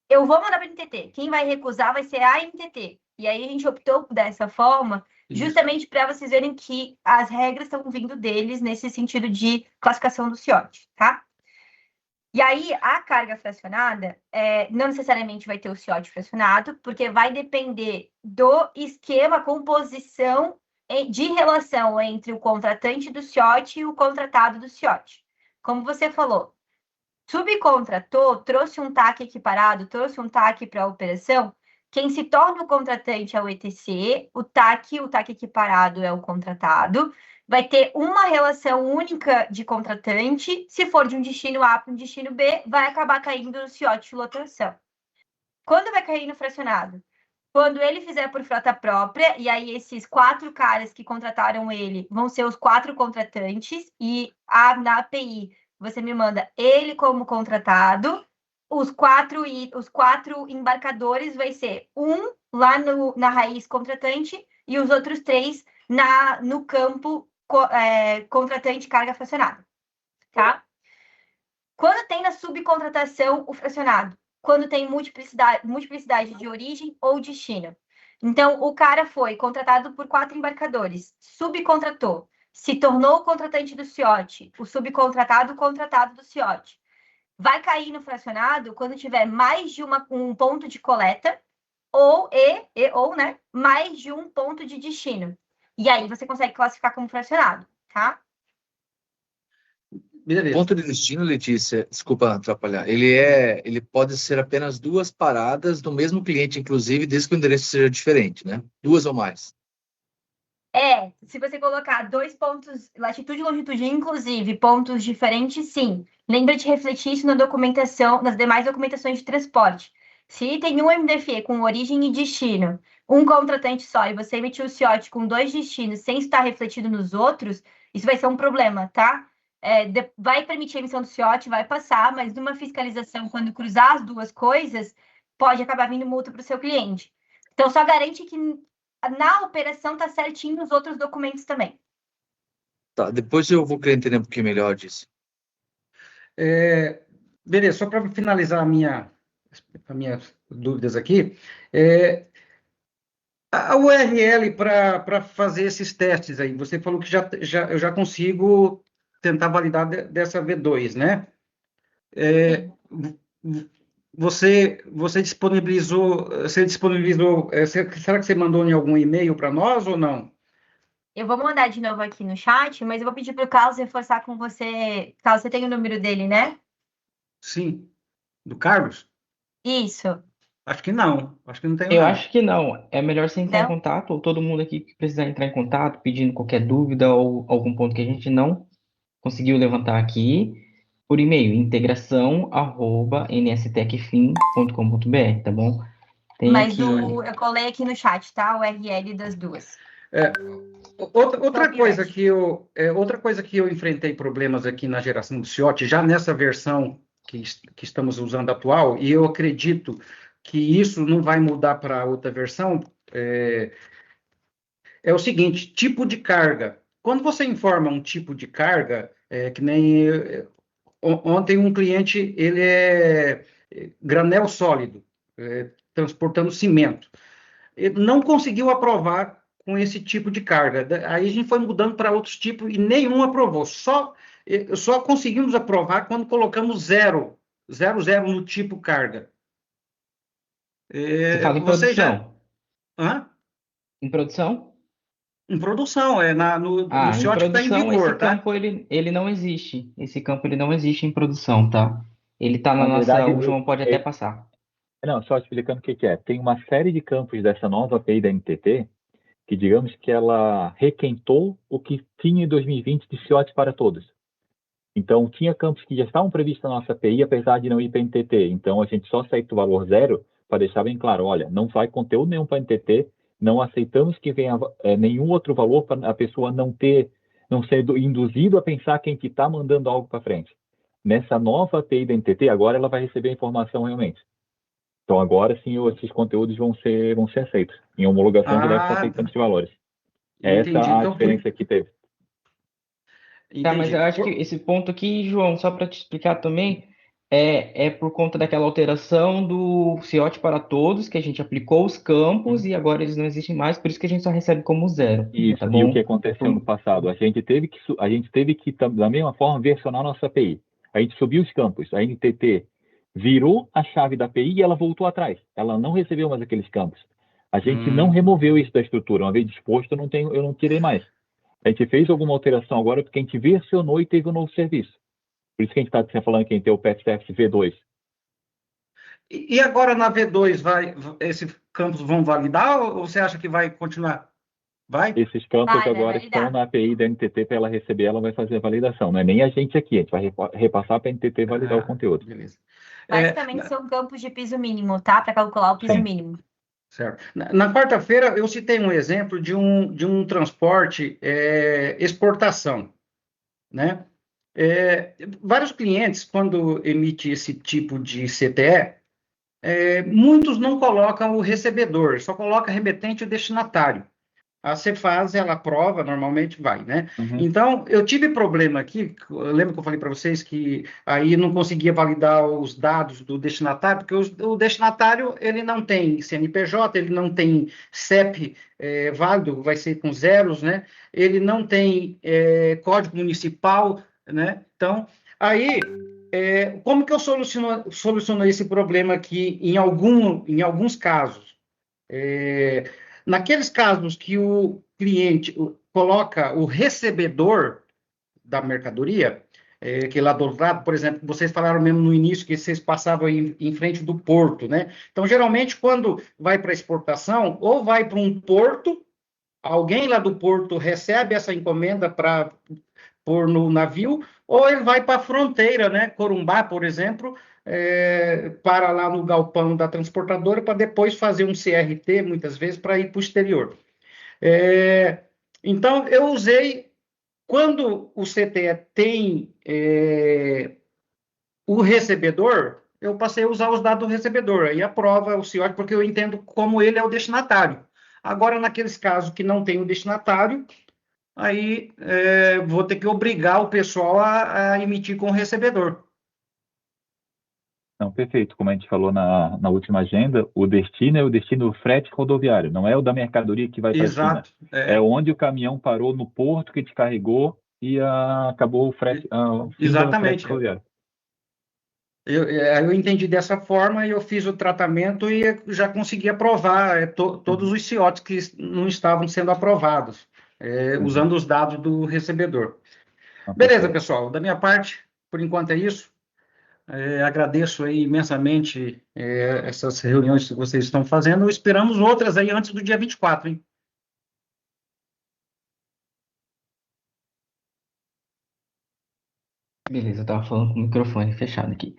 eu vou mandar para o NTT. Quem vai recusar vai ser a NTT. E aí a gente optou dessa forma, justamente para vocês verem que as regras estão vindo deles nesse sentido de classificação do CIOT, tá? E aí, a carga fracionada não necessariamente vai ter o CIOT fracionado, porque vai depender do esquema, composição de relação entre o contratante do CIOT e o contratado do CIOT. Como você falou, subcontratou, trouxe um TAC equiparado, trouxe um TAC para a operação, quem se torna o contratante é o ETC, o TAC equiparado é o contratado, vai ter uma relação única de contratante, se for de um destino A para um destino B, vai acabar caindo no CIOT de lotação. Quando vai cair no fracionado? Quando ele fizer por frota própria, e aí esses 4 caras que contrataram ele vão ser os 4 contratantes, e na API você me manda ele como contratado, os 4 embarcadores vai ser um lá na raiz contratante e os outros 3 no campo contratante carga fracionada, tá? Quando tem na subcontratação o fracionado? Quando tem multiplicidade de origem ou destino. Então, o cara foi contratado por 4 embarcadores, subcontratou, se tornou o contratante do CIOT, o subcontratado, o contratado do CIOT. Vai cair no fracionado quando tiver mais de um ponto de coleta ou né, mais de um ponto de destino. E aí você consegue classificar como fracionado, tá? O ponto de destino, Letícia, desculpa atrapalhar, ele pode ser apenas 2 paradas do mesmo cliente, inclusive, desde que o endereço seja diferente, né? 2 ou mais. Se você colocar 2 pontos, latitude e longitude, inclusive, pontos diferentes, sim. Lembra de refletir isso na documentação, nas demais documentações de transporte. Se tem um MDFE com origem e destino, um contratante só, e você emitiu o CIOT com 2 destinos sem estar refletido nos outros, isso vai ser um problema, tá? Vai permitir a emissão do CIOT, vai passar, mas numa fiscalização, quando cruzar as 2 coisas, pode acabar vindo multa para o seu cliente. Então, só garante que na operação está certinho nos outros documentos também. Tá, depois eu vou querer entender um pouquinho melhor disso. Beleza, só para finalizar as minhas dúvidas aqui, a URL para fazer esses testes aí, você falou que eu já consigo tentar validar dessa V2, né? Você disponibilizou, será que você mandou em algum e-mail para nós ou não? Eu vou mandar de novo aqui no chat, mas eu vou pedir para o Carlos reforçar com você. Carlos, você tem o número dele, né? Sim. Do Carlos? Isso. Acho que não. Acho que não tem. Eu acho que não. É melhor você entrar em contato, ou todo mundo aqui que precisar entrar em contato, pedindo qualquer dúvida ou algum ponto que a gente não conseguiu levantar aqui, por e-mail, integração@nstecfin.com.br, tá bom? Mas eu colei aqui no chat, tá? O URL das 2. Outra coisa que eu enfrentei problemas aqui na geração do CIOT, já nessa versão que estamos usando atual, e eu acredito que isso não vai mudar para outra versão, é o seguinte, tipo de carga. Quando você informa um tipo de carga, que nem ontem um cliente, ele é granel sólido, transportando cimento. Ele não conseguiu aprovar com esse tipo de carga. Aí a gente foi mudando para outros tipos e nenhum aprovou. Só conseguimos aprovar quando colocamos 0 no tipo carga. Você fala em produção? Hã? Em produção? Em produção, no CIOT que está em vigor, esse campo ele não existe. Esse campo ele não existe em produção, tá? Ele está na nossa... verdade, o João pode até passar. Não, só explicando o que é. Tem uma série de campos dessa nova API da NTT que, digamos que ela requentou o que tinha em 2020 de CIOT para todos. Então, tinha campos que já estavam previstos na nossa API, apesar de não ir para a NTT. Então, a gente só aceita o valor 0 para deixar bem claro, olha, não vai conteúdo nenhum para a NTT, não aceitamos que venha nenhum outro valor para a pessoa não ser induzido a pensar que a gente está mandando algo para frente. Nessa nova API da NTT, agora ela vai receber a informação realmente. Então, agora sim, esses conteúdos vão ser aceitos. Em homologação, já deve estar aceitando esses valores. Entendi. Essa é a diferença que teve. Tá, mas eu acho que esse ponto aqui, João, só para te explicar também, é por conta daquela alteração do CIOT para todos, que a gente aplicou os campos e agora eles não existem mais, por isso que a gente só recebe como 0. Isso, tá e bom? o que aconteceu no passado? A gente teve que, da mesma forma, versionar nossa API. A gente subiu os campos, a NTT virou a chave da API e ela voltou atrás. Ela não recebeu mais aqueles campos. A gente não removeu isso da estrutura. Uma vez disposto, eu não tirei mais. A gente fez alguma alteração agora porque a gente versionou e teve um novo serviço. Por isso que a gente está falando que a gente tem o Path Service V2. E agora na V2, esses campos vão validar ou você acha que vai continuar? Vai? Esses campos agora estão na API da NTT para ela receber, ela vai fazer a validação. Não é nem a gente aqui, a gente vai repassar para a NTT validar o conteúdo. Beleza. Basicamente são campos de piso mínimo, tá? Para calcular o piso mínimo. Certo. Na quarta-feira, eu citei um exemplo de um transporte exportação, né? Vários clientes, quando emitem esse tipo de CTE, muitos não colocam o recebedor, só coloca remetente e destinatário. A Cefaz, ela aprova, normalmente vai, né? Então, eu tive problema aqui, lembra que eu falei para vocês que aí não conseguia validar os dados do destinatário, porque o destinatário, ele não tem CNPJ, ele não tem CEP válido, vai ser com zeros, né? Ele não tem código municipal, né? Então, aí, como que eu soluciono esse problema aqui em alguns casos? Naqueles casos que o cliente coloca o recebedor da mercadoria, que lá do outro lado, por exemplo, vocês falaram mesmo no início que vocês passavam em frente do porto, né? Então, geralmente, quando vai para exportação, ou vai para um porto, alguém lá do porto recebe essa encomenda para pôr no navio, ou ele vai para a fronteira, né? Corumbá, por exemplo, para lá no galpão da transportadora para depois fazer um CRT, muitas vezes, para ir para o exterior. Então, eu usei, quando o CTE tem o recebedor, eu passei a usar os dados do recebedor, aí aprova o CIOT, porque eu entendo como ele é o destinatário. Agora, naqueles casos que não tem o destinatário, aí vou ter que obrigar o pessoal a emitir com o recebedor. Não, perfeito. Como a gente falou na última agenda, o destino é o destino frete rodoviário, não é o da mercadoria que vai para a China. Exato. É onde o caminhão parou no porto que descarregou e acabou o frete. Exatamente. Frete rodoviário. Eu entendi dessa forma e eu fiz o tratamento e já consegui aprovar todos os CIOTs que não estavam sendo aprovados, usando os dados do recebedor. Beleza, pessoal. Da minha parte, por enquanto é isso. Agradeço aí imensamente essas reuniões que vocês estão fazendo. Esperamos outras aí antes do dia 24, hein? Beleza, eu estava falando com o microfone fechado aqui.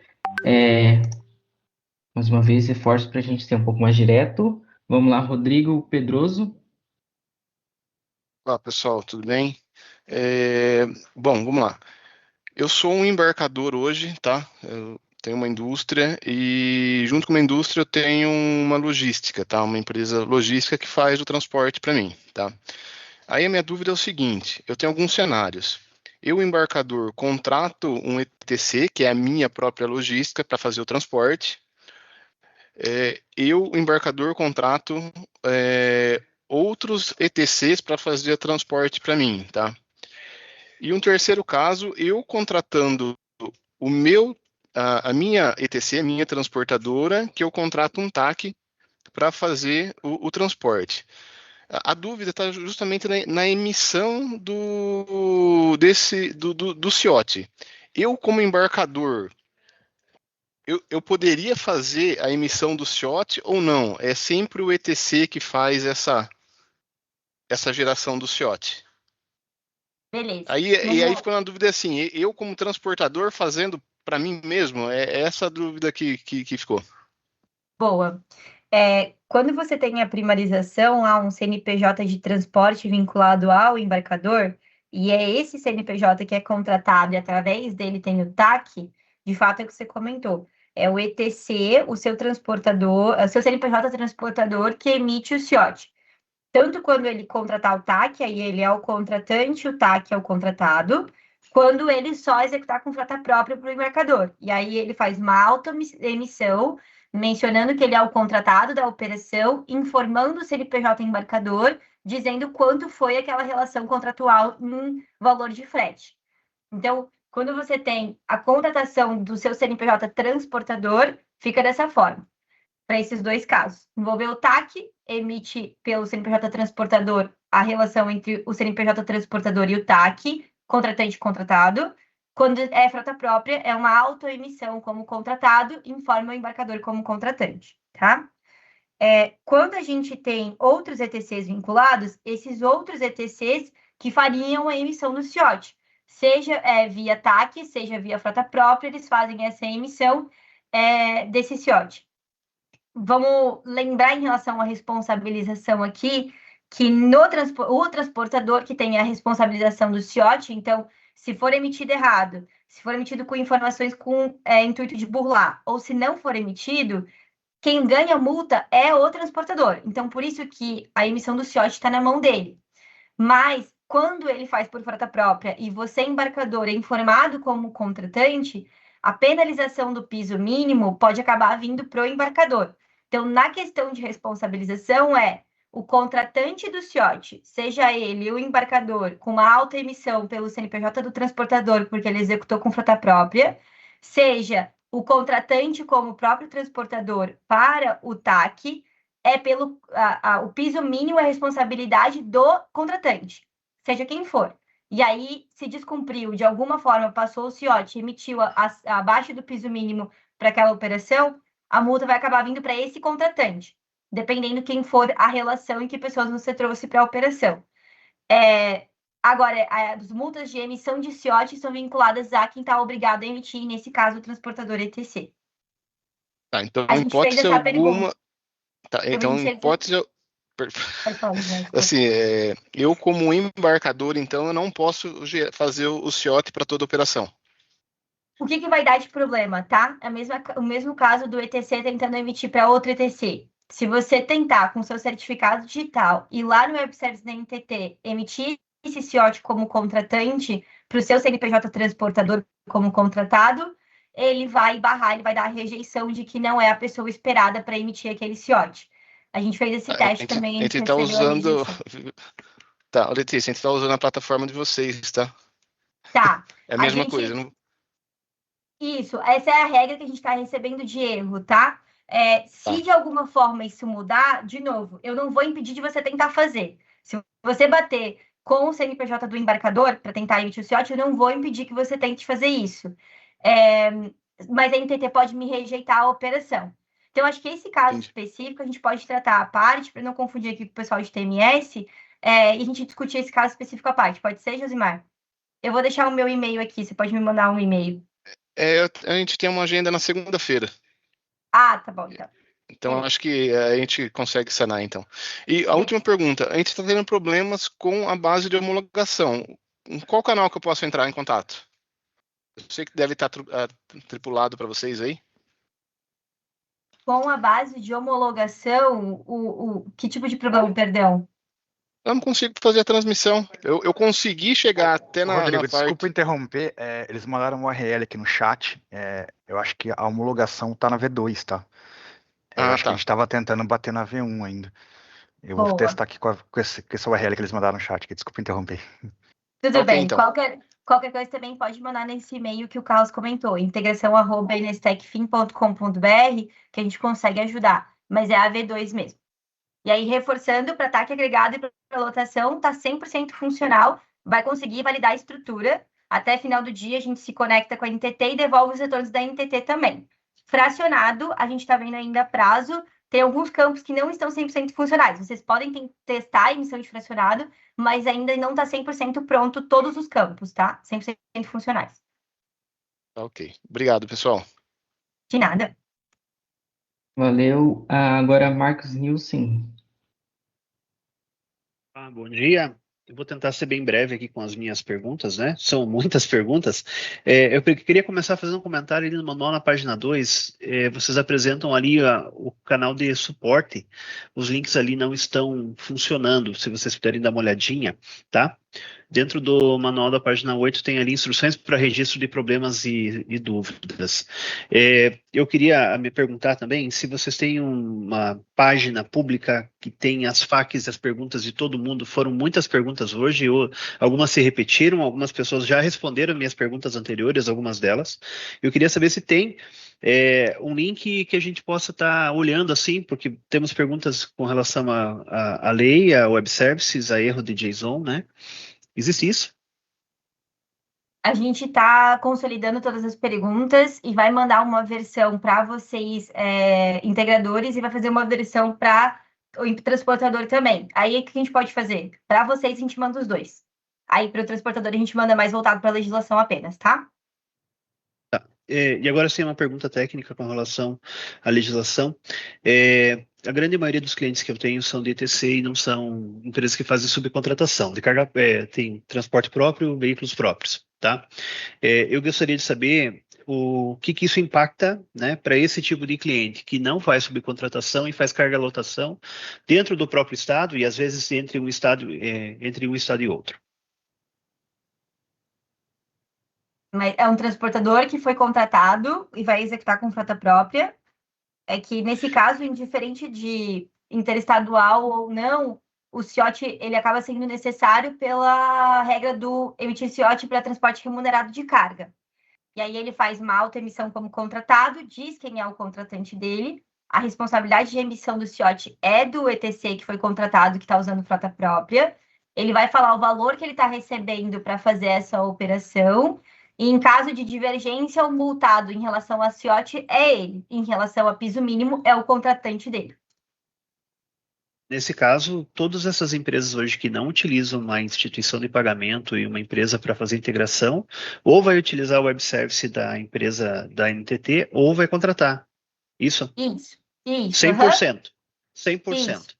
Mais uma vez, reforço para a gente ser um pouco mais direto. Vamos lá, Rodrigo Pedroso. Olá, pessoal, tudo bem? Bom, vamos lá. Eu sou um embarcador hoje, tá? Eu tenho uma indústria e junto com uma indústria eu tenho uma logística, tá? Uma empresa logística que faz o transporte para mim, tá? Aí a minha dúvida é o seguinte, eu tenho alguns cenários. Eu, embarcador, contrato um ETC, que é a minha própria logística, para fazer o transporte. Eu, embarcador, contrato outros ETCs para fazer o transporte para mim, tá? E um terceiro caso, eu contratando a minha ETC, a minha transportadora, que eu contrato um TAC para fazer o transporte. A dúvida está justamente na emissão do CIOT. Eu, como embarcador, eu poderia fazer a emissão do CIOT ou não? É sempre o ETC que faz essa geração do CIOT. Beleza. E aí ficou na dúvida assim, eu como transportador fazendo para mim mesmo, é essa a dúvida que ficou. Boa. Quando você tem a primarização a um CNPJ de transporte vinculado ao embarcador, e é esse CNPJ que é contratado e através dele tem o TAC, de fato é o que você comentou. É o ETC, o seu transportador, o seu CNPJ transportador que emite o CIOT. Tanto quando ele contratar o TAC, aí ele é o contratante, o TAC é o contratado, quando ele só executar com frota própria para o embarcador. E aí ele faz uma auto-emissão, mencionando que ele é o contratado da operação, informando o CNPJ embarcador, dizendo quanto foi aquela relação contratual em valor de frete. Então, Quando você tem a contratação do seu CNPJ transportador, fica dessa forma. Para esses dois casos. Envolver o TAC, emite pelo CNPJ transportador a relação entre o CNPJ transportador e o TAC, contratante e contratado. Quando é frota própria, é uma autoemissão como contratado, informa o embarcador como contratante, tá? Quando a gente tem outros ETCs vinculados, esses outros ETCs que fariam a emissão do CIOT, seja via TAC, seja via frota própria, eles fazem essa emissão desse CIOT. Vamos lembrar em relação à responsabilização aqui, que o transportador que tem a responsabilização do CIOT, então, se for emitido errado, se for emitido com informações com intuito de burlar, ou se não for emitido, quem ganha multa é o transportador. Então, por isso que a emissão do CIOT está na mão dele. Mas, quando ele faz por frota própria e você, embarcador, é informado como contratante, a penalização do piso mínimo pode acabar vindo para o embarcador. Então, na questão de responsabilização, o contratante do CIOT, seja ele o embarcador com uma alta emissão pelo CNPJ do transportador, porque ele executou com frota própria, seja o contratante como o próprio transportador para o TAC, o piso mínimo é responsabilidade do contratante, seja quem for. E aí, se descumpriu, de alguma forma, passou o CIOT, emitiu abaixo do piso mínimo para aquela operação, a multa vai acabar vindo para esse contratante, dependendo quem for a relação em que pessoas você trouxe para a operação. Agora, as multas de emissão de CIOT são vinculadas a quem está obrigado a emitir, nesse caso, o transportador ETC. Tá, então, a gente fez essa pergunta. Tá, então, em hipótese... Assim, eu como embarcador, então, eu não posso fazer o CIOT para toda operação. O que vai dar de problema, tá? O mesmo caso do ETC tentando emitir para outro ETC. Se você tentar com seu certificado digital e lá no Web Service da NTT emitir esse CIOT como contratante para o seu CNPJ transportador como contratado, ele vai barrar, ele vai dar a rejeição de que não é a pessoa esperada para emitir aquele CIOT. A gente fez esse teste também. A gente está usando... Tá, Letícia, a gente está usando a plataforma de vocês, tá? Tá. É a mesma coisa, não... Isso, essa é a regra que a gente está recebendo de erro, tá? Se de alguma forma isso mudar, de novo, eu não vou impedir de você tentar fazer. Se você bater com o CNPJ do embarcador para tentar emitir o CIOT, eu não vou impedir que você tente fazer isso. Mas a NTT pode me rejeitar a operação. Então, acho que esse caso específico a gente pode tratar à parte, para não confundir aqui com o pessoal de TMS, e a gente discutir esse caso específico à parte. Pode ser, Josimar? Eu vou deixar o meu e-mail aqui, você pode me mandar um e-mail. A gente tem uma agenda na segunda-feira. Ah, tá bom, então. Então, acho que a gente consegue sanar, então. E a última pergunta. A gente está tendo problemas com a base de homologação. Em qual canal que eu posso entrar em contato? Eu sei que deve estar tripulado para vocês aí. Com a base de homologação, que tipo de problema, perdão? Eu não consigo fazer a transmissão. Eu consegui chegar até na Rodrigo, parte... desculpa interromper. Eles mandaram um URL aqui no chat. Eu acho que a homologação está na V2, tá? Eu acho que a gente estava tentando bater na V1 ainda. Eu vou testar aqui com esse URL que eles mandaram no chat aqui. Desculpa interromper. Tudo bem. Então. Qualquer coisa também pode mandar nesse e-mail que o Carlos comentou, integração@nstecfin.com.br, que a gente consegue ajudar. Mas é a V2 mesmo. E aí, reforçando, para TAC agregado e para lotação, está 100% funcional, vai conseguir validar a estrutura. Até final do dia, a gente se conecta com a NTT e devolve os retornos da NTT também. Fracionado, a gente está vendo ainda a prazo, tem alguns campos que não estão 100% funcionais. Vocês podem testar a emissão de fracionado, mas ainda não está 100% pronto todos os campos, tá? 100% funcionais. Ok. Obrigado, pessoal. De nada. Valeu. Agora, Marcos Nilson. Bom dia. Eu vou tentar ser bem breve aqui com as minhas perguntas, né? São muitas perguntas. Eu queria começar fazendo um comentário ali no manual na página 2. Vocês apresentam ali o canal de suporte. Os links ali não estão funcionando, se vocês puderem dar uma olhadinha, tá? Dentro do manual da página 8 tem ali instruções para registro de problemas e dúvidas. Eu queria me perguntar também se vocês têm uma página pública que tem as FAQs e as perguntas de todo mundo. Foram muitas perguntas hoje, algumas se repetiram, algumas pessoas já responderam minhas perguntas anteriores, algumas delas. Eu queria saber se tem um link que a gente possa estar olhando assim, porque temos perguntas com relação à lei, a web services, a erro de JSON, né? Existe isso? A gente está consolidando todas as perguntas e vai mandar uma versão para vocês, integradores, e vai fazer uma versão para o transportador também. Aí, o que a gente pode fazer? Para vocês, a gente manda os dois. Aí, para o transportador, a gente manda mais voltado para a legislação apenas, tá? E agora sim, uma pergunta técnica com relação à legislação. A grande maioria dos clientes que eu tenho são de ETC e não são empresas que fazem subcontratação, de carga, tem transporte próprio, veículos próprios, tá? Eu gostaria de saber o que isso impacta, né, para esse tipo de cliente que não faz subcontratação e faz carga lotação dentro do próprio estado e às vezes entre um estado e outro. Mas é um transportador que foi contratado e vai executar com frota própria. É que, nesse caso, indiferente de interestadual ou não, o CIOT ele acaba sendo necessário pela regra do emitir CIOT para transporte remunerado de carga. E aí ele faz uma auto-emissão como contratado, diz quem é o contratante dele, a responsabilidade de emissão do CIOT é do ETC que foi contratado, que está usando frota própria, ele vai falar o valor que ele está recebendo para fazer essa operação. E em caso de divergência, o multado em relação a CIOT é ele. Em relação a piso mínimo, é o contratante dele. Nesse caso, todas essas empresas hoje que não utilizam uma instituição de pagamento e uma empresa para fazer integração, ou vai utilizar o web service da empresa da NTT, ou vai contratar. Isso? Isso. 100%. 100%. Isso.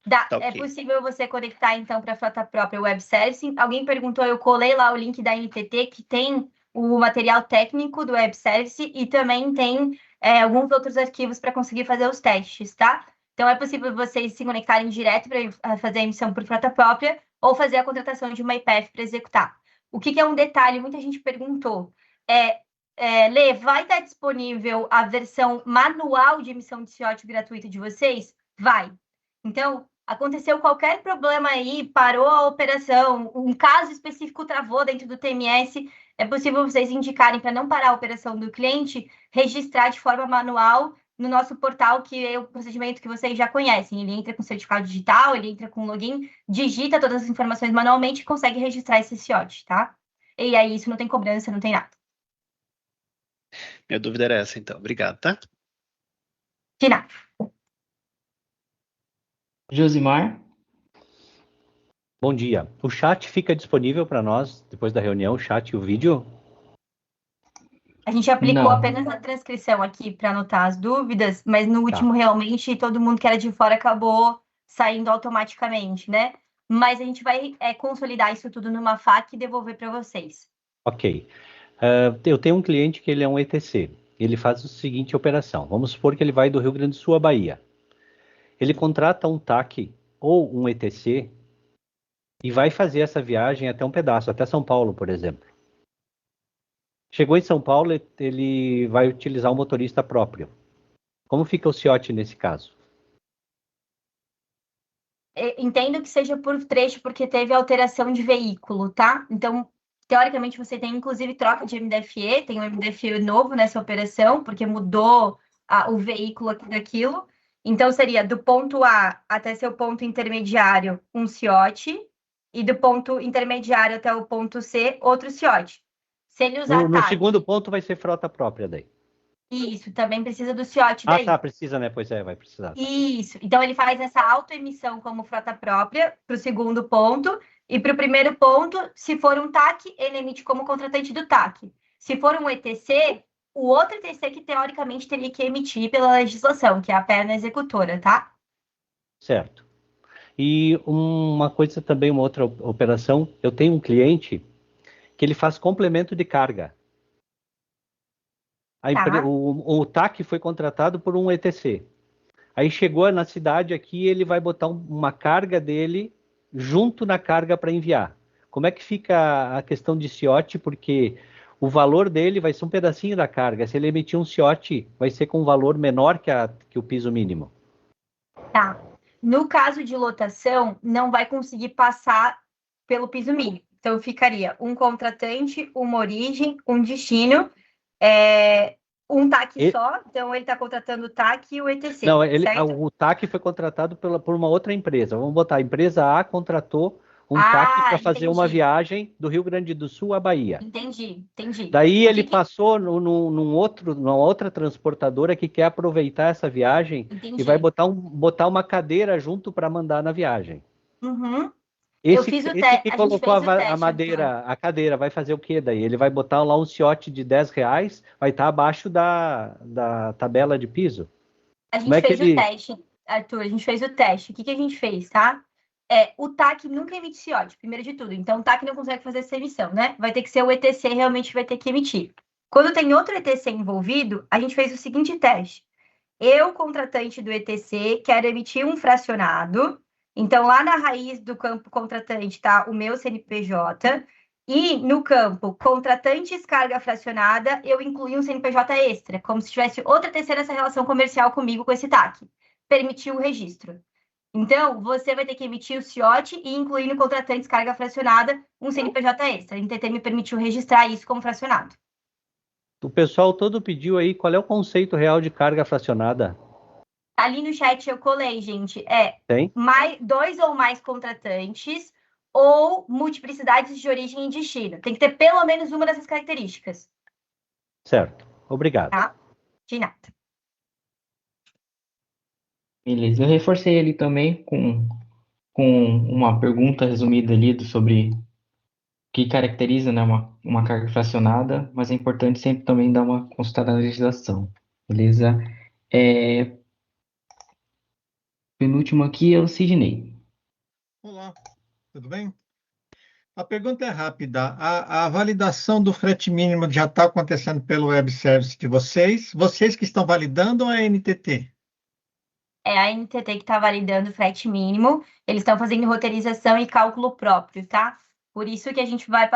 Tá, É okay. possível você conectar, então, para a frota própria web service. Alguém perguntou, eu colei lá o link da NTT, que tem o material técnico do web service e também tem alguns outros arquivos para conseguir fazer os testes, tá? Então, é possível vocês se conectarem direto para fazer a emissão por frota própria ou fazer a contratação de uma IPF para executar. O que é um detalhe? Muita gente perguntou. Lê, vai estar disponível a versão manual de emissão de CIOT gratuita de vocês? Vai. Então, aconteceu qualquer problema aí, parou a operação, um caso específico travou dentro do TMS, é possível vocês indicarem para não parar a operação do cliente, registrar de forma manual no nosso portal, que é o procedimento que vocês já conhecem. Ele entra com certificado digital, ele entra com login, digita todas as informações manualmente e consegue registrar esse CIOT, tá? E aí isso não tem cobrança, não tem nada. Minha dúvida era essa, então. Obrigado, tá? De nada. Josimar? Bom dia. O chat fica disponível para nós, depois da reunião, o chat e o vídeo? A gente aplicou Não. apenas a transcrição aqui para anotar as dúvidas, mas no último, realmente, todo mundo que era de fora acabou saindo automaticamente, né? Mas a gente vai consolidar isso tudo numa FAQ e devolver para vocês. Ok. Eu tenho um cliente que ele é um ETC. Ele faz a seguinte operação. Vamos supor que ele vai do Rio Grande do Sul à Bahia. Ele contrata um TAC ou um ETC e vai fazer essa viagem até um pedaço, até São Paulo, por exemplo. Chegou em São Paulo, ele vai utilizar um motorista próprio. Como fica o CIOT nesse caso? Entendo que seja por trecho, porque teve alteração de veículo, tá? Então, teoricamente, você tem, inclusive, troca de MDFE, tem um MDFE novo nessa operação, porque mudou o veículo aqui daquilo. Então, seria do ponto A até seu ponto intermediário, um CIOT, e do ponto intermediário até o ponto C, outro CIOT. Se ele usar no segundo ponto vai ser frota própria daí. Isso, também precisa do CIOT daí. Tá, precisa, né? Pois vai precisar. Isso, então ele faz essa autoemissão como frota própria para o segundo ponto, e para o primeiro ponto, se for um TAC, ele emite como contratante do TAC. Se for um ETC, o outro ETC que teoricamente teria que emitir pela legislação, que é a perna executora, tá? Certo. E uma coisa também, uma outra operação, eu tenho um cliente que ele faz complemento de carga. O TAC foi contratado por um ETC. Aí chegou na cidade aqui, ele vai botar uma carga dele junto na carga para enviar. como é que fica a questão de CIOT, porque o valor dele vai ser um pedacinho da carga. Se ele emitir um CIOT, vai ser com um valor menor que o piso mínimo. Tá. No caso de lotação, não vai conseguir passar pelo piso mínimo. Então, ficaria um contratante, uma origem, um destino, um TAC só. Então, ele está contratando o TAC e o ETC. Não, certo? o TAC foi contratado por uma outra empresa. Vamos botar, a empresa A contratou um TAC para fazer uma viagem do Rio Grande do Sul à Bahia. Entendi. Daí ele passou numa outra transportadora que quer aproveitar essa viagem e vai botar uma cadeira junto para mandar na viagem. Uhum. Esse que colocou a cadeira, vai fazer o quê daí? Ele vai botar lá um CIOT de R$10, vai estar abaixo da tabela de piso? A gente fez o teste, Arthur, a gente fez o teste. O que a gente fez, tá? O TAC nunca emite CIOT, primeiro de tudo. Então, o TAC não consegue fazer essa emissão, né? Vai ter que ser o ETC realmente vai ter que emitir. Quando tem outro ETC envolvido, a gente fez o seguinte teste. Eu, contratante do ETC, quero emitir um fracionado. Então, lá na raiz do campo contratante está o meu CNPJ. E no campo contratantes carga fracionada, eu incluí um CNPJ extra, como se tivesse outra terceira essa relação comercial comigo com esse TAC. Permitir o registro. Então, você vai ter que emitir o CIOT e incluir no contratantes carga fracionada um CNPJ extra. A NTT me permitiu registrar isso como fracionado. O pessoal todo pediu aí qual é o conceito real de carga fracionada. Ali no chat eu colei, gente. Tem? 2 ou mais contratantes ou multiplicidades de origem e destino. Tem que ter pelo menos uma dessas características. Certo. Obrigado. Tá? De nada. Beleza. Eu reforcei ali também com uma pergunta resumida ali sobre o que caracteriza, né, uma carga fracionada, mas é importante sempre também dar uma consultada na legislação. Beleza? Penúltimo aqui é o Sidney. Olá, tudo bem? A pergunta é rápida. A validação do frete mínimo já está acontecendo pelo web service de vocês? Vocês que estão validando ou é a NTT? É a NTT que está validando o frete mínimo. Eles estão fazendo roteirização e cálculo próprio, tá? Por isso que a gente vai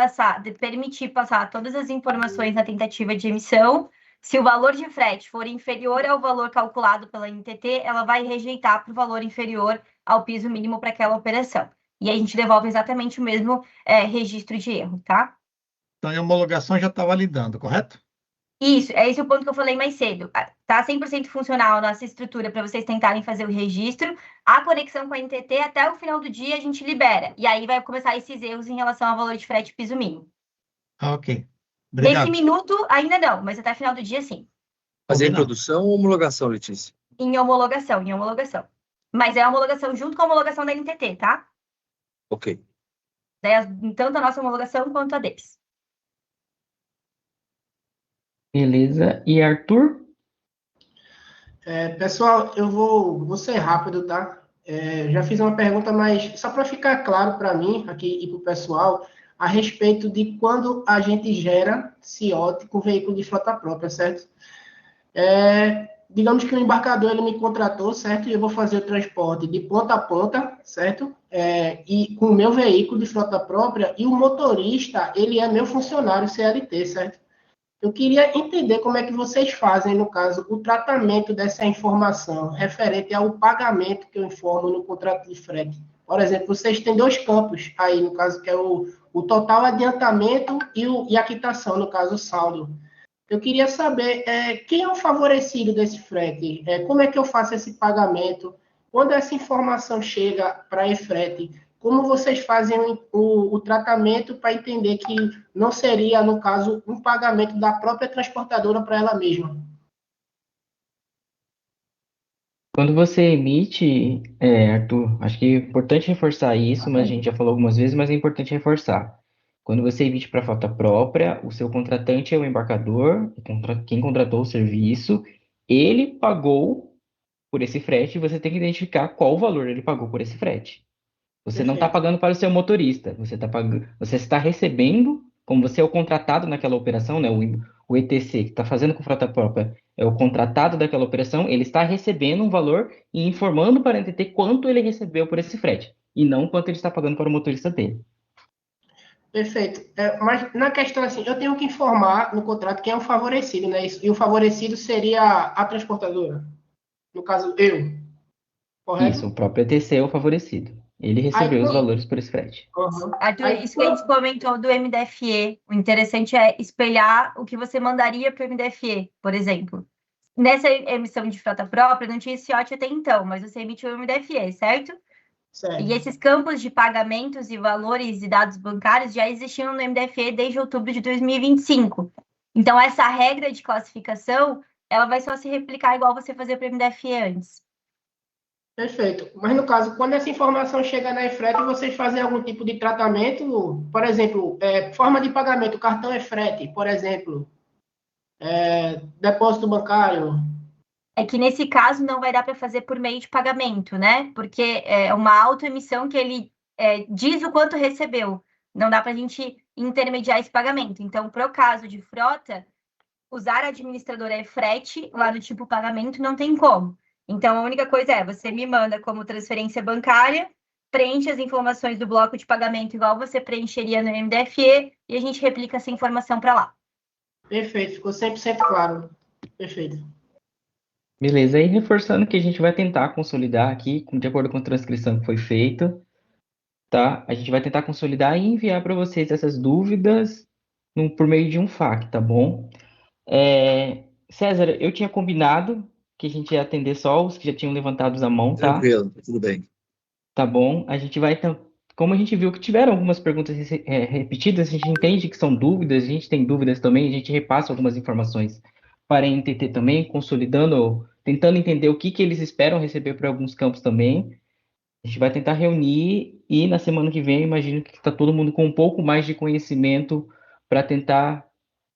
permitir passar todas as informações na tentativa de emissão. Se o valor de frete for inferior ao valor calculado pela NTT, ela vai rejeitar para o valor inferior ao piso mínimo para aquela operação. E a gente devolve exatamente o mesmo registro de erro, tá? Então, a homologação já está validando, correto? Isso, esse é o ponto que eu falei mais cedo. Tá 100% funcional a nossa estrutura para vocês tentarem fazer o registro. A conexão com a NTT, até o final do dia, a gente libera. E aí vai começar esses erros em relação ao valor de frete piso mínimo. Ok. Obrigado. Nesse minuto, ainda não, mas até o final do dia, sim. Fazer em produção ou homologação, Letícia? Em homologação. Mas é a homologação junto com a homologação da NTT, tá? Ok. Tanto a nossa homologação quanto a deles. Beleza. E Arthur? Pessoal, eu vou ser rápido, tá? Já fiz uma pergunta, mas só para ficar claro para mim aqui e para o pessoal, a respeito de quando a gente gera CIOT com veículo de frota própria, certo? Digamos que o embarcador ele me contratou, certo? E eu vou fazer o transporte de ponta a ponta, certo? E com o meu veículo de frota própria, e o motorista, ele é meu funcionário CLT, certo? Eu queria entender como é que vocês fazem, no caso, o tratamento dessa informação referente ao pagamento que eu informo no contrato de frete. Por exemplo, vocês têm 2 campos aí, no caso, que é o total adiantamento e a quitação, no caso, o saldo. Eu queria saber quem é o favorecido desse frete, como é que eu faço esse pagamento, quando essa informação chega para a EFRETE, como vocês fazem o tratamento para entender que não seria, no caso, um pagamento da própria transportadora para ela mesma? Quando você emite, Arthur, acho que é importante reforçar isso, mas a gente já falou algumas vezes, mas é importante reforçar. Quando você emite para frota própria, o seu contratante é o embarcador, quem contratou o serviço, ele pagou por esse frete, e você tem que identificar qual valor ele pagou por esse frete. Você não está pagando para o seu motorista, você está recebendo, como você é o contratado naquela operação, né? O ETC que está fazendo com frota própria é o contratado daquela operação, ele está recebendo um valor e informando para a NTT quanto ele recebeu por esse frete, e não quanto ele está pagando para o motorista dele. Perfeito. Mas na questão assim, eu tenho que informar no contrato quem é o favorecido, né? E o favorecido seria a transportadora. No caso, eu. Correto? Isso, o próprio ETC é o favorecido. Ele recebeu os valores por esse frete. Arthur, isso que a gente comentou do MDFE, o interessante é espelhar o que você mandaria para o MDFE, por exemplo. Nessa emissão de frota própria, não tinha CIOT até então, mas você emitiu o MDFE, certo? Certo. E esses campos de pagamentos e valores e dados bancários já existiam no MDFE desde outubro de 2025. Então, essa regra de classificação, ela vai só se replicar igual você fazia para o MDFE antes. Perfeito. Mas, no caso, quando essa informação chega na E-Frete, vocês fazem algum tipo de tratamento? Por exemplo, forma de pagamento, cartão E-Frete, por exemplo, depósito bancário. É que, nesse caso, não vai dar para fazer por meio de pagamento, né? Porque é uma autoemissão que ele diz o quanto recebeu. Não dá para a gente intermediar esse pagamento. Então, para o caso de frota, usar a administradora E-Frete lá no tipo pagamento não tem como. Então, a única coisa é, você me manda como transferência bancária, preenche as informações do bloco de pagamento igual você preencheria no MDFE e a gente replica essa informação para lá. Perfeito, ficou 100% claro. Perfeito. Beleza, aí reforçando que a gente vai tentar consolidar aqui, de acordo com a transcrição que foi feita, tá? A gente vai tentar consolidar e enviar para vocês essas dúvidas por meio de um FAQ, tá bom? César, eu tinha combinado que a gente ia atender só os que já tinham levantado a mão, tá? Tranquilo, tudo bem. Tá bom. A gente vai, como a gente viu que tiveram algumas perguntas repetidas, a gente entende que são dúvidas, a gente tem dúvidas também, a gente repassa algumas informações para a NTT também, consolidando, tentando entender o que eles esperam receber para alguns campos também. A gente vai tentar reunir e na semana que vem, eu imagino que está todo mundo com um pouco mais de conhecimento para tentar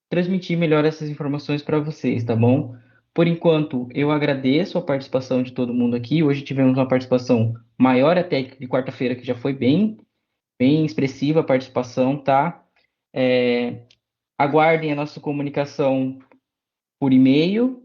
transmitir melhor essas informações para vocês, tá bom? Por enquanto, eu agradeço a participação de todo mundo aqui. Hoje tivemos uma participação maior até de quarta-feira, que já foi bem expressiva a participação, tá? Aguardem a nossa comunicação por e-mail